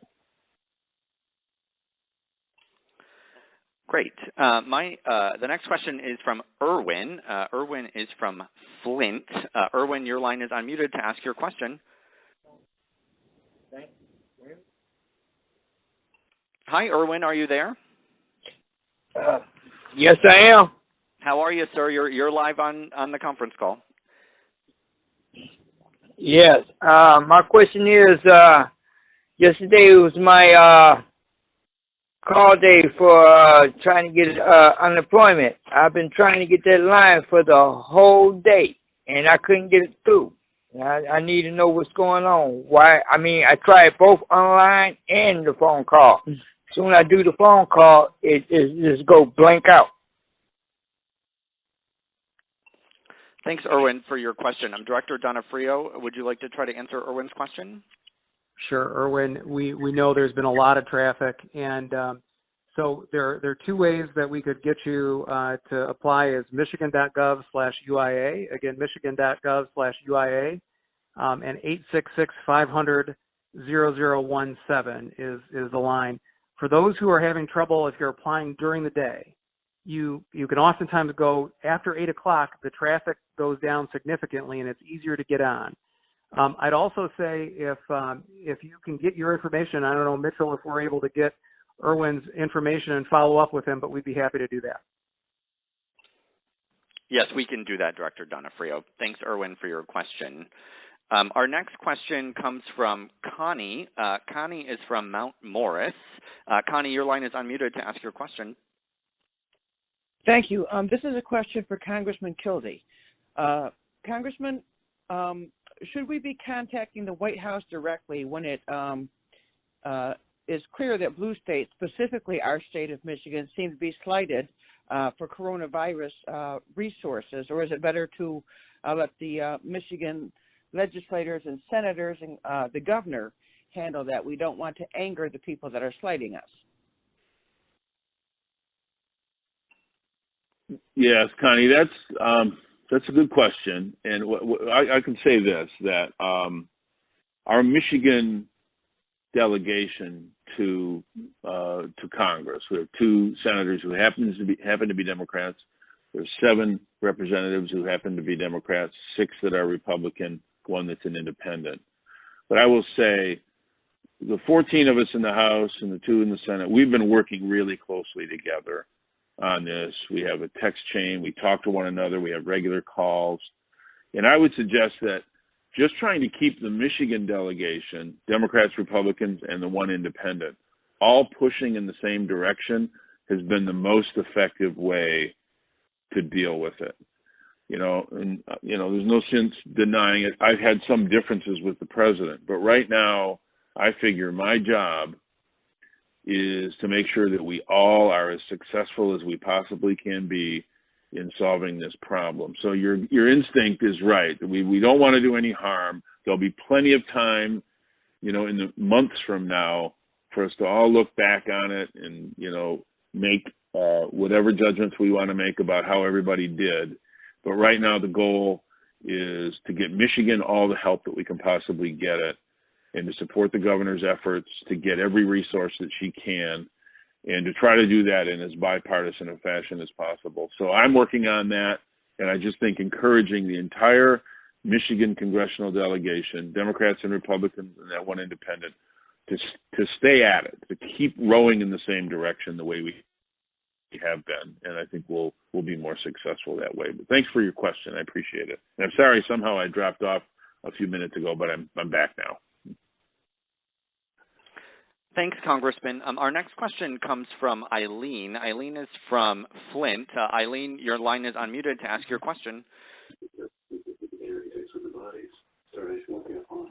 Great. The next question is from Erwin. Erwin is from Flint. Erwin, your line is unmuted to ask your question. Hi, Erwin. Are you there? Yes, I am. How are you, sir? You're live on the conference call. Yes. My question is, yesterday was my call day for trying to get unemployment. I've been trying to get that line for the whole day, and I couldn't get it through. I need to know what's going on. Why? I mean, I tried both online and the phone call. Soon I do the phone call, it just go blank out. Thanks, Erwin, for your question. Director Donofrio, would you like to try to answer Erwin's question? Sure, Erwin. We know there's been a lot of traffic, and so there are two ways that we could get you to apply is michigan.gov/UIA. Again, michigan.gov/UIA, and 866-500-0017 is the line. For those who are having trouble, if you're applying during the day, you can oftentimes go after 8 o'clock. The traffic goes down significantly, and it's easier to get on. I'd also say if you can get your information, I don't know, Mitchell, if we're able to get Erwin's information and follow up with him, but we'd be happy to do that. Yes, we can do that, Director Donofrio. Thanks, Erwin, for your question. Our next question comes from Connie. Connie is from Mount Morris. Connie, your line is unmuted to ask your question. Thank you. This is a question for Congressman Kildee. Congressman, should we be contacting the White House directly when it is clear that blue states, specifically our state of Michigan, seem to be slighted for coronavirus resources, or is it better to let the Michigan legislators and senators and the governor handle that? We don't want to anger the people that are slighting us. Yes, Connie, that's a good question, and I can say this, that our Michigan delegation to Congress, we have 2 senators who happen to be Democrats. There's 7 representatives who happen to be Democrats, 6 that are Republican, 1 that's an independent. But I will say the 14 of us in the House and the 2 in the Senate, we've been working really closely together on this. We have a text chain. We talk to one another. We have regular calls. And I would suggest that just trying to keep the Michigan delegation, Democrats, Republicans, and the 1 independent, all pushing in the same direction has been the most effective way to deal with it. And there's no sense denying it. I've had some differences with the president, but right now I figure my job is to make sure that we all are as successful as we possibly can be in solving this problem. So your instinct is right. We don't want to do any harm. There'll be plenty of time, in the months from now for us to all look back on it and, make whatever judgments we want to make about how everybody did. But right now the goal is to get Michigan all the help that we can possibly get it, and to support the governor's efforts to get every resource that she can, and to try to do that in as bipartisan a fashion as possible. So I'm working on that, and I just think encouraging the entire Michigan congressional delegation, Democrats and Republicans and that one independent, to stay at it, to keep rowing in the same direction the way we have been, and I think we'll be more successful that way. But thanks for your question. I appreciate it. And I'm sorry somehow I dropped off a few minutes ago, but I'm back now. Thanks, Congressman. Our next question comes from Eileen. Eileen is from Flint. Eileen, your line is unmuted to ask your question.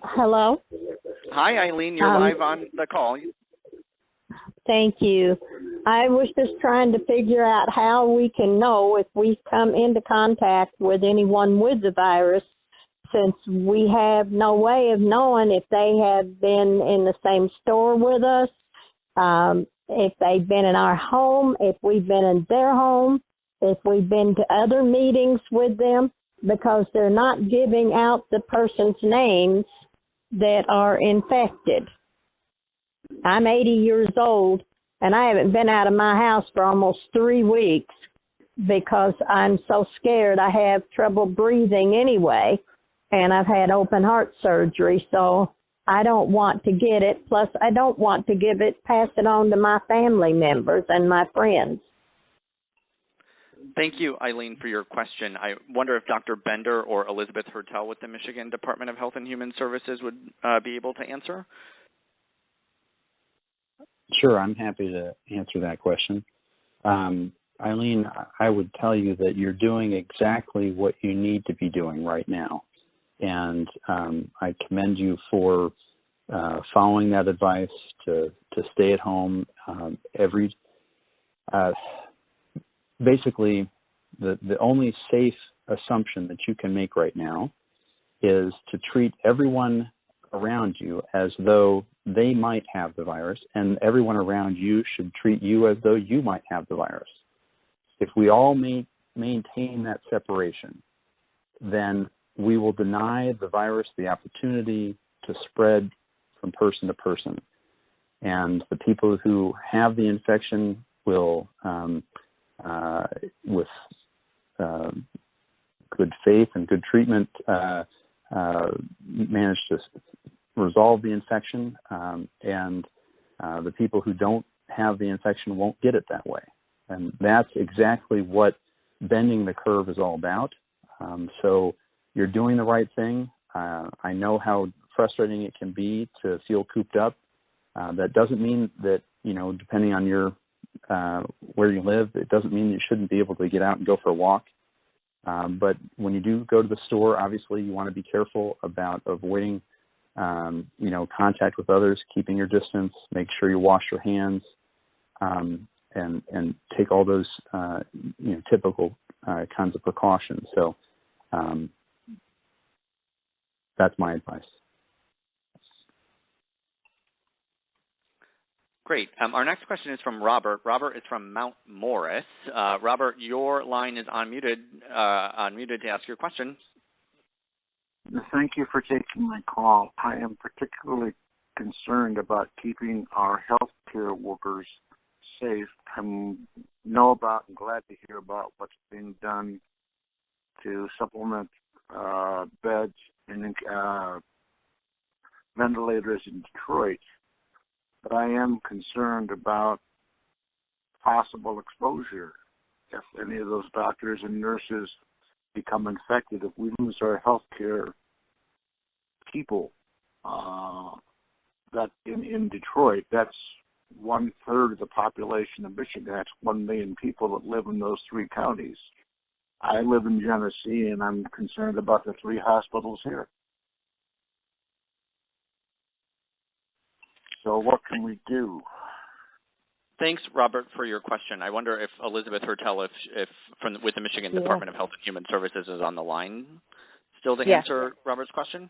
Hello? Hi, Eileen. You're live on the call. Thank you. I was just trying to figure out how we can know if we've come into contact with anyone with the virus, since we have no way of knowing if they have been in the same store with us, if they've been in our home, if we've been in their home, if we've been to other meetings with them, because they're not giving out the person's names that are infected. I'm 80 years old, and I haven't been out of my house for almost 3 weeks because I'm so scared. I have trouble breathing anyway, and I've had open heart surgery, so I don't want to get it. Plus, I don't want to pass it on to my family members and my friends. Thank you, Eileen, for your question. I wonder if Dr. Bender or Elizabeth Hertel with the Michigan Department of Health and Human Services would be able to answer. Sure, I'm happy to answer that question. Eileen, I would tell you that you're doing exactly what you need to be doing right now. And I commend you for following that advice to stay at home. Basically, the only safe assumption that you can make right now is to treat everyone around you as though they might have the virus, and everyone around you should treat you as though you might have the virus. If we all maintain that separation, then we will deny the virus the opportunity to spread from person to person. And the people who have the infection will, with good faith and good treatment, manage to resolve the infection, and the people who don't have the infection won't get it that way. And that's exactly what bending the curve is all about. So you're doing the right thing. I know how frustrating it can be to feel cooped up. That doesn't mean that, depending on your where you live, it doesn't mean you shouldn't be able to get out and go for a walk. But when you do go to the store, obviously you want to be careful about avoiding contact with others, keeping your distance, make sure you wash your hands, and take all those typical kinds of precautions. So that's my advice. Great. Our next question is from Robert. Robert is from Mount Morris. Robert, your line is unmuted to ask your question. Thank you for taking my call. I am particularly concerned about keeping our healthcare workers safe. I know about and glad to hear about what's being done to supplement beds and ventilators in Detroit. But I am concerned about possible exposure if any of those doctors and nurses become infected. If we lose our healthcare people that in Detroit, that's 1/3 of the population of Michigan. That's 1 million people that live in those 3 counties. I live in Genesee, and I'm concerned about the 3 hospitals here. So what can we do? Thanks, Robert, for your question. I wonder if Elizabeth Hertel, with the Michigan Department of Health and Human Services, is on the line still to answer Robert's question?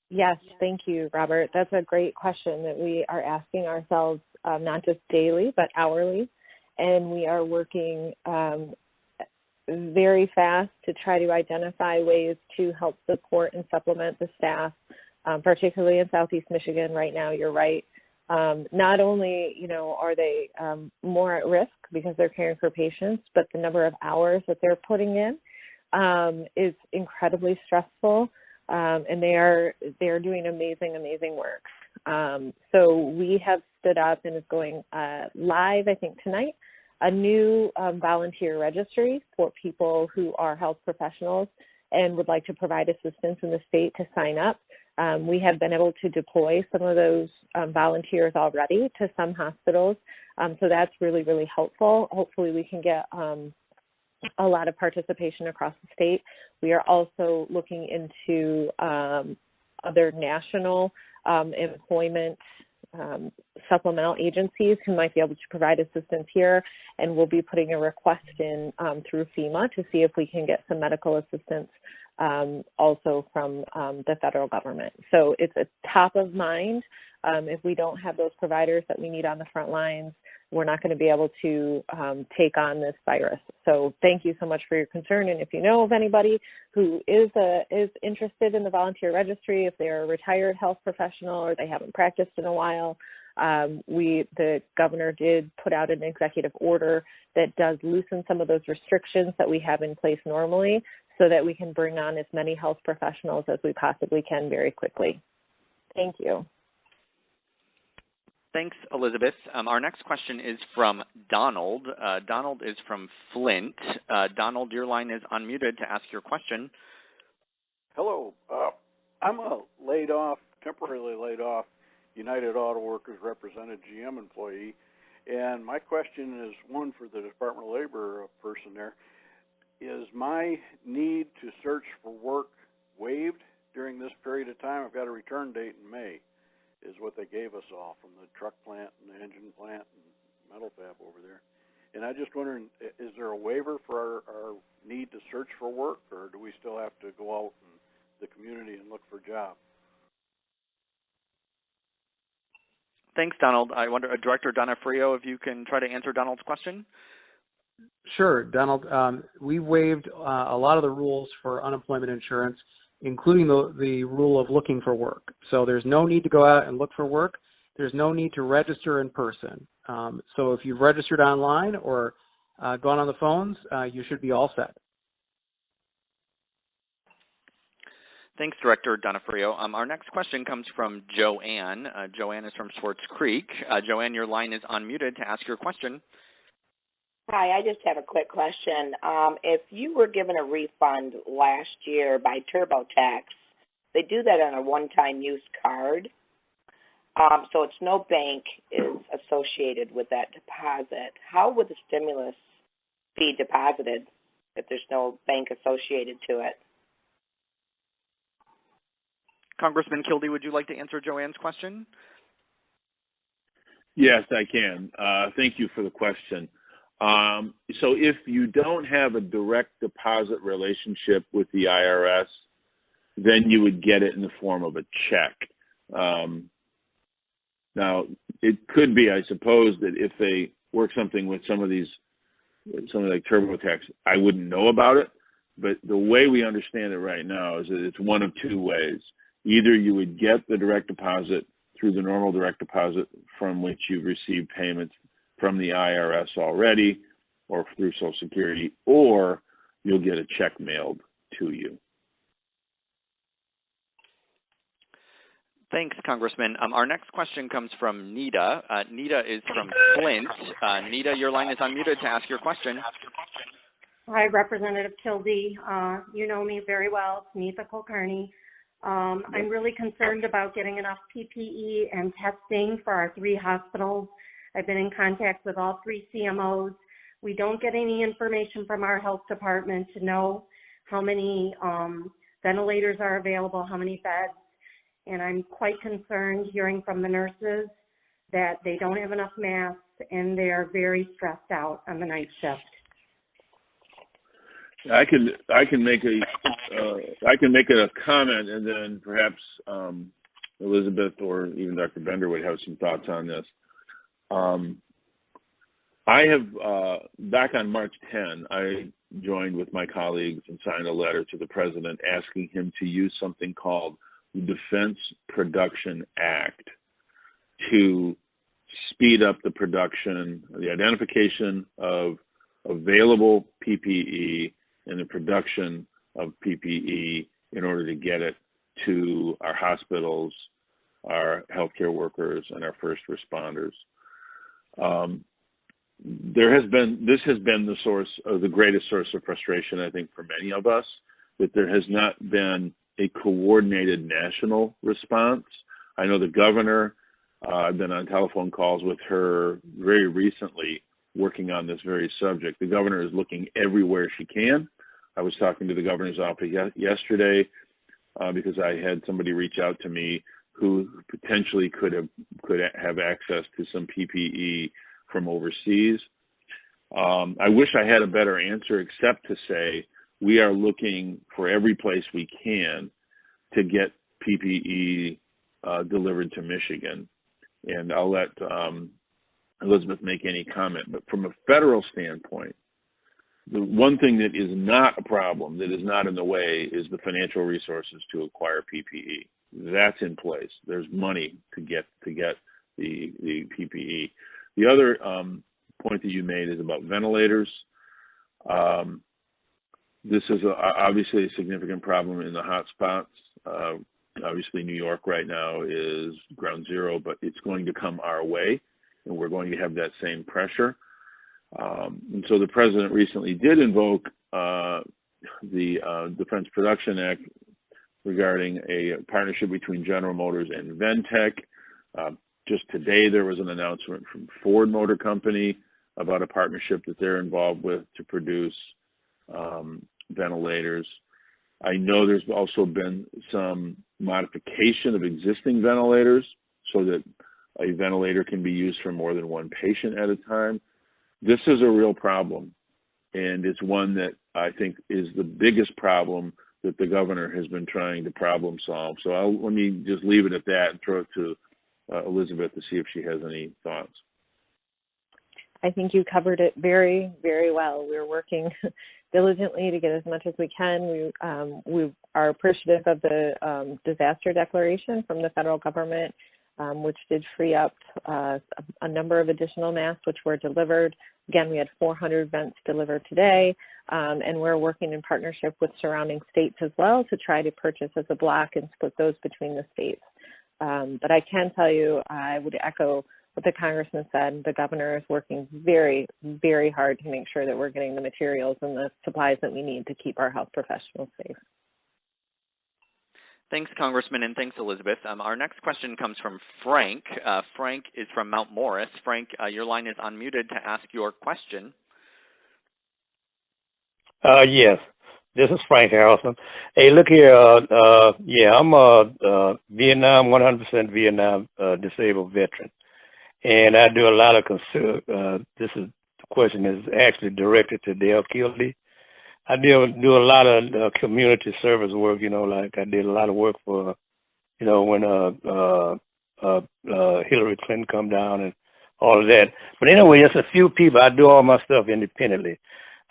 Yes, thank you, Robert. That's a great question that we are asking ourselves, not just daily, but hourly. And we are working very fast to try to identify ways to help support and supplement the staff, particularly in Southeast Michigan right now. You're right. Not only, are they more at risk because they're caring for patients, but the number of hours that they're putting in is incredibly stressful, and they are doing amazing work. So we have stood up and is going live, I think, tonight, a new volunteer registry for people who are health professionals and would like to provide assistance in the state to sign up. We have been able to deploy some of those volunteers already to some hospitals. So that's really, really helpful. Hopefully we can get a lot of participation across the state. We are also looking into other national employment supplemental agencies who might be able to provide assistance here, and we'll be putting a request in through FEMA to see if we can get some medical assistance also from the federal government. So it's a top of mind. If we don't have those providers that we need on the front lines, we're not going to be able to take on this virus. So thank you so much for your concern. And if you know of anybody who is interested in the volunteer registry, if they're a retired health professional or they haven't practiced in a while, the governor did put out an executive order that does loosen some of those restrictions that we have in place normally, so that we can bring on as many health professionals as we possibly can very quickly. Thank you. Thanks, Elizabeth. Our next question is from Donald. Donald is from Flint. Donald, your line is unmuted to ask your question. Hello. I'm a temporarily laid off United Auto Workers represented GM employee, and my question is one for the Department of Labor person there. Is my need to search for work waived during this period of time? I've got a return date in May, is what they gave us all from the truck plant and the engine plant and metal fab over there. And I'm just wondering, is there a waiver for our need to search for work, or do we still have to go out in the community and look for jobs? Thanks, Donald. I wonder, Director Donofrio, if you can try to answer Donald's question. Sure, Donald. We waived a lot of the rules for unemployment insurance, including the rule of looking for work. So there's no need to go out and look for work. There's no need to register in person. So if you've registered online or gone on the phones, you should be all set. Thanks, Director Donofrio. Our next question comes from Joanne. Joanne is from Swartz Creek. Joanne, your line is unmuted to ask your question. Hi, I just have a quick question. If you were given a refund last year by TurboTax, they do that on a one-time use card. So it's no bank is associated with that deposit. How would the stimulus be deposited if there's no bank associated to it? Congressman Kildee, would you like to answer Joanne's question? Yes, I can. Thank you for the question. So if you don't have a direct deposit relationship with the IRS, then you would get it in the form of a check. Now, it could be, I suppose, that if they work something with something like TurboTax, I wouldn't know about it. But the way we understand it right now is that it's one of two ways. Either you would get the direct deposit through the normal direct deposit from which you've received payments from the IRS already or through Social Security, or you'll get a check mailed to you. Thanks, Congressman. Our next question comes from Nita. Nita is from Flint. Nita, your line is unmuted to ask your question. Hi, Representative Kildee. You know me very well. It's Nita Kulkarni. I'm really concerned about getting enough PPE and testing for our 3 hospitals I've been in contact with all 3 CMOs. We don't get any information from our health department to know how many ventilators are available, how many beds, and I'm quite concerned hearing from the nurses that they don't have enough masks and they're very stressed out on the night shift. I can make a comment, and then perhaps Elizabeth or even Dr. Bender would have some thoughts on this. I have back on March 10, I joined with my colleagues and signed a letter to the president asking him to use something called the Defense Production Act to speed up the production, the identification of available PPE and the production of PPE in order to get it to our hospitals, our healthcare workers, and our first responders. This has been the greatest source of frustration, I think, for many of us, that there has not been a coordinated national response. I know the governor, I've been on telephone calls with her very recently working on this very subject. The governor is looking everywhere she can. I was talking to the governor's office yesterday because I had somebody reach out to me who potentially could have access to some PPE from overseas. I wish I had a better answer except to say we are looking for every place we can to get PPE delivered to Michigan. And I'll let Elizabeth make any comment. But from a federal standpoint, the one thing that is not a problem, that is not in the way, is the financial resources to acquire PPE. That's in place. There's money to get the PPE. The other point that you made is about ventilators. This is obviously a significant problem in the hot spots. Obviously, New York right now is ground zero, but it's going to come our way, and we're going to have that same pressure. And so the president recently did invoke the Defense Production Act regarding a partnership between General Motors and Ventec. Just today, there was an announcement from Ford Motor Company about a partnership that they're involved with to produce ventilators. I know there's also been some modification of existing ventilators so that a ventilator can be used for more than one patient at a time. This is a real problem, and it's one that I think is the biggest problem that the governor has been trying to problem solve. So let me just leave it at that and throw it to Elizabeth to see if she has any thoughts. I think you covered it very, very well. We're working diligently to get as much as we can. We are appreciative of the disaster declaration from the federal government, which did free up a number of additional masks, which were delivered. Again, we had 400 vents delivered today, and we're working in partnership with surrounding states as well to try to purchase as a block and split those between the states. But I can tell you, I would echo what the congressman said. The governor is working very, very hard to make sure that we're getting the materials and the supplies that we need to keep our health professionals safe. Thanks, Congressman, and thanks, Elizabeth. Our next question comes from Frank. Frank is from Mount Morris. Frank, your line is unmuted to ask your question. Yes, this is Frank Harrelson. Hey, look here. I'm a Vietnam, 100% Vietnam disabled veteran, and I do a lot of the question is actually directed to Dan Kildee. I do a lot of community service work, like I did a lot of work for, when Hillary Clinton come down and all of that. But anyway, just a few people. I do all my stuff independently.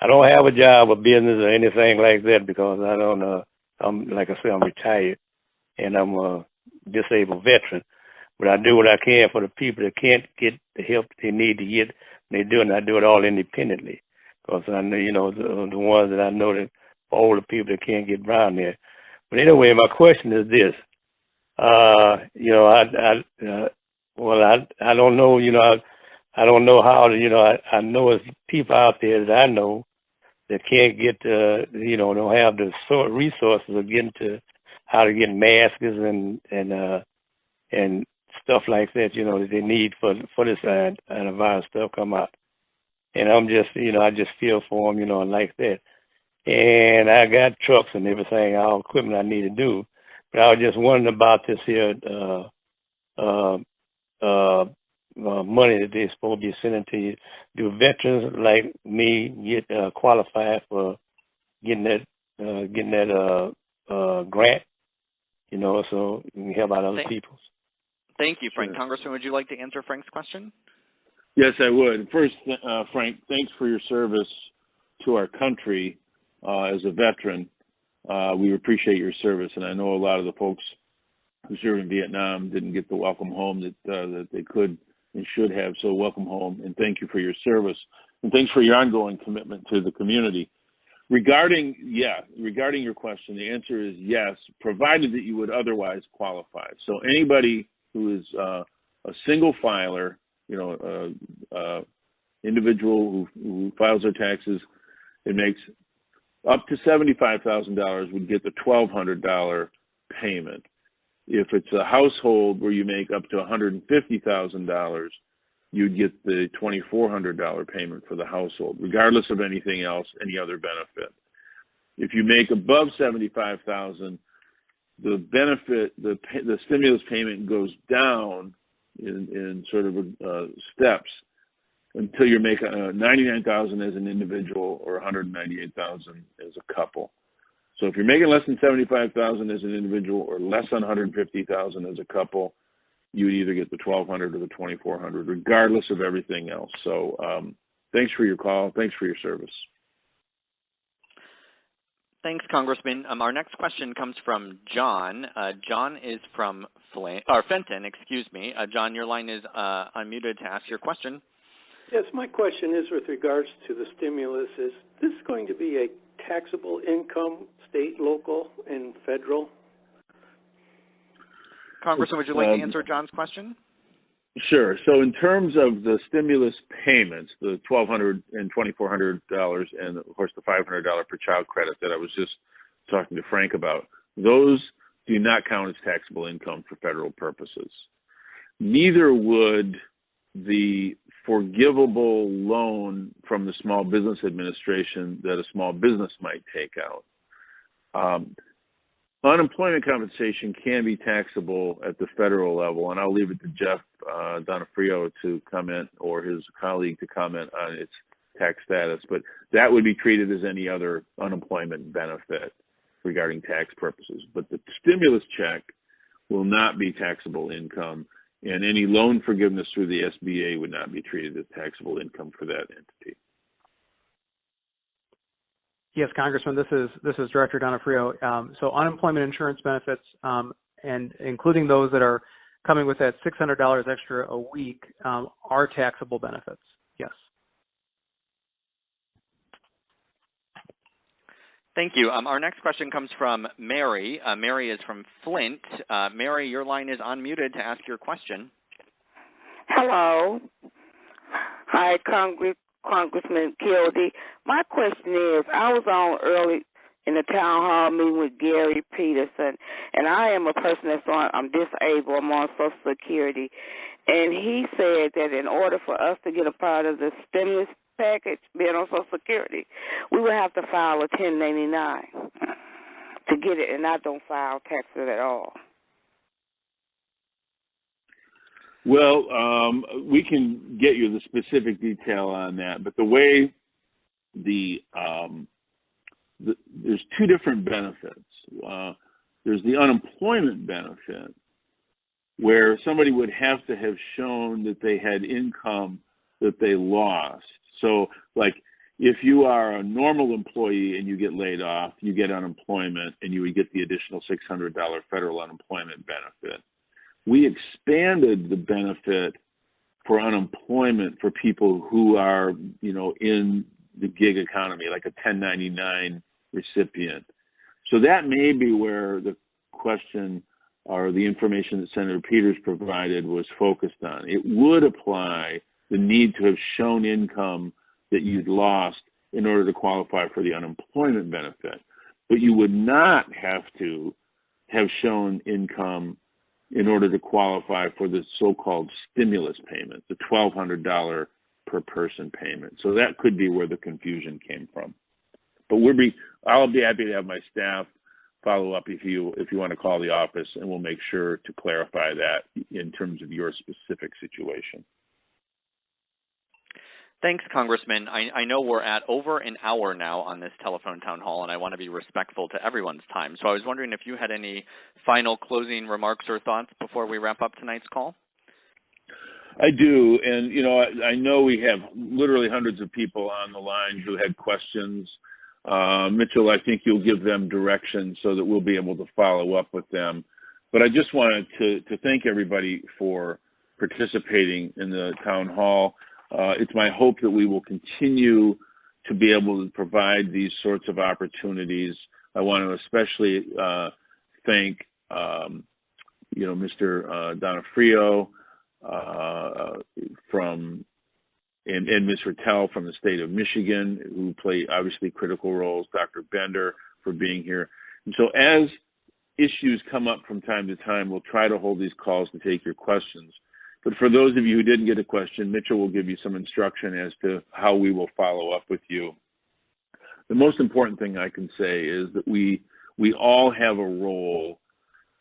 I don't have a job or business or anything like that because I don't, I'm retired and I'm a disabled veteran. But I do what I can for the people that can't get the help they need to get. They do it, and I do it all independently. Because I know, the ones that I know that all the people that can't get around there. But anyway, my question is this. I don't know, I don't know how to, I know there's people out there that I know that can't get, don't have the resources of getting to how to get masks and stuff like that, that they need for this antivirus stuff come out. And I'm just, I just feel for them, like that. And I got trucks and everything, all equipment I need to do. But I was just wondering about this here money that they're supposed to be sending to you. Do veterans like me get qualified for getting that grant? So you can help out other people. Thank you, Frank. Sure. Congressman, would you like to answer Frank's question? Yes, I would. First, Frank, thanks for your service to our country as a veteran. We appreciate your service, and I know a lot of the folks who served in Vietnam didn't get the welcome home that they could and should have. So welcome home, and thank you for your service. And thanks for your ongoing commitment to the community. Regarding your question, the answer is yes, provided that you would otherwise qualify. So anybody who is a single filer, individual who files their taxes, it makes up to $75,000 would get the $1,200 payment. If it's a household where you make up to $150,000, you'd get the $2,400 payment for the household, regardless of anything else, any other benefit. If you make above $75,000, the benefit, the stimulus payment goes down in sort of steps until you make $99,000 as an individual or $198,000 as a couple. So if you're making less than $75,000 as an individual or less than $150,000 as a couple, you would either get the $1,200 or the $2,400, regardless of everything else. So thanks for your call. Thanks for your service. Thanks, Congressman. Our next question comes from John. John is from Fenton, excuse me. John, your line is unmuted to ask your question. Yes, my question is with regards to the stimulus. Is this going to be a taxable income, state, local, and federal? Congressman, would you like to answer John's question? Sure. So in terms of the stimulus payments, the $1,200 and $2,400, and of course the $500 per child credit that I was just talking to Frank about, those do not count as taxable income for federal purposes. Neither would the forgivable loan from the Small Business Administration that a small business might take out. Unemployment compensation can be taxable at the federal level, and I'll leave it to Jeff Donofrio to comment, or his colleague to comment on its tax status, but that would be treated as any other unemployment benefit regarding tax purposes. But the stimulus check will not be taxable income, and any loan forgiveness through the SBA would not be treated as taxable income for that entity. Yes, Congressman, this is Director Donofrio. So unemployment insurance benefits, and including those that are coming with that $600 extra a week, are taxable benefits. Yes. Thank you. Our next question comes from Mary. Mary is from Flint. Mary, your line is unmuted to ask your question. Hello. Hi, Congressman Kildee. My question is, I was on early in the town hall meeting with Gary Peterson, and I am a person I'm disabled, I'm on Social Security, and he said that in order for us to get a part of the stimulus package, being on Social Security, we would have to file a 1099 to get it, and I don't file taxes at all. Well, we can get you the specific detail on that, but the way there's two different benefits. There's the unemployment benefit, where somebody would have to have shown that they had income that they lost. So, like, if you are a normal employee and you get laid off, you get unemployment, and you would get the additional $600 federal unemployment benefit. We expanded the benefit for unemployment for people who are, in the gig economy, like a 1099 recipient. So that may be where the question or the information that Senator Peters provided was focused on. It would apply the need to have shown income that you'd lost in order to qualify for the unemployment benefit. But you would not have to have shown income in order to qualify for the so-called stimulus payment, the $1,200 per person payment. So that could be where the confusion came from. But I'll be happy to have my staff follow up if you want to call the office, and we'll make sure to clarify that in terms of your specific situation. Thanks, Congressman. I know we're at over an hour now on this telephone town hall, and I want to be respectful to everyone's time. So I was wondering if you had any final closing remarks or thoughts before we wrap up tonight's call? I do, and I know we have literally hundreds of people on the line who had questions. Mitchell, I think you'll give them direction so that we'll be able to follow up with them. But I just wanted to thank everybody for participating in the town hall. It's my hope that we will continue to be able to provide these sorts of opportunities. I want to especially thank, Mr. Donofrio and Ms. Rattel from the state of Michigan, who play obviously critical roles, Dr. Bender for being here. And so as issues come up from time to time, we'll try to hold these calls to take your questions. But for those of you who didn't get a question, Mitchell will give you some instruction as to how we will follow up with you. The most important thing I can say is that we all have a role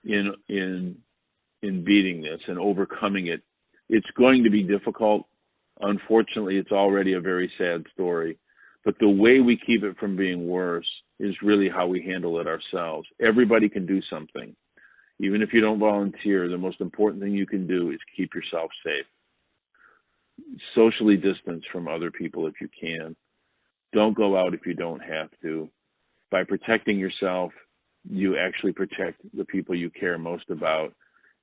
in beating this and overcoming it. It's going to be difficult. Unfortunately, it's already a very sad story. But the way we keep it from being worse is really how we handle it ourselves. Everybody can do something. Even if you don't volunteer, the most important thing you can do is keep yourself safe. Socially distance from other people if you can. Don't go out if you don't have to. By protecting yourself, you actually protect the people you care most about.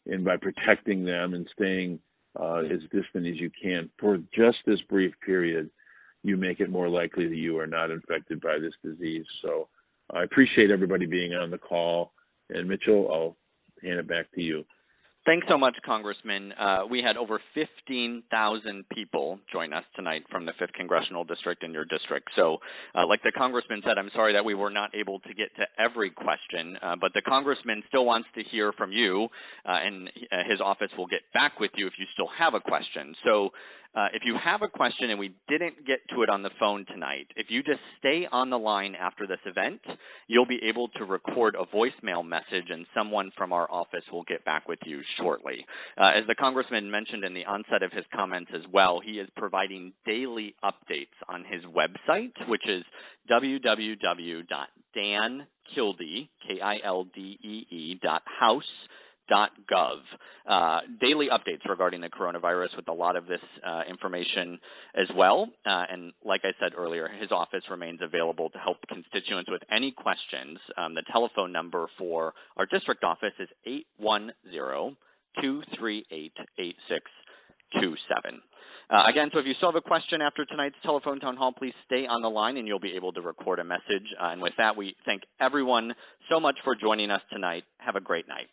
And by protecting them and staying as distant as you can for just this brief period, you make it more likely that you are not infected by this disease. So I appreciate everybody being on the call. And Mitchell, I'll hand it back to you. Thanks so much, Congressman. We had over 15,000 people join us tonight from the 5th Congressional District in your district. So like the Congressman said, I'm sorry that we were not able to get to every question, but the Congressman still wants to hear from you, and his office will get back with you if you still have a question. So if you have a question and we didn't get to it on the phone tonight, if you just stay on the line after this event, you'll be able to record a voicemail message and someone from our office will get back with you shortly. As the Congressman mentioned in the onset of his comments as well, he is providing daily updates on his website, which is www.dankildee, KILDEE.house.gov. Daily updates regarding the coronavirus with a lot of this information as well. And like I said earlier, his office remains available to help constituents with any questions. The telephone number for our district office is 810-238-8627. Again, so if you still have a question after tonight's telephone town hall, please stay on the line and you'll be able to record a message. And with that, we thank everyone so much for joining us tonight. Have a great night.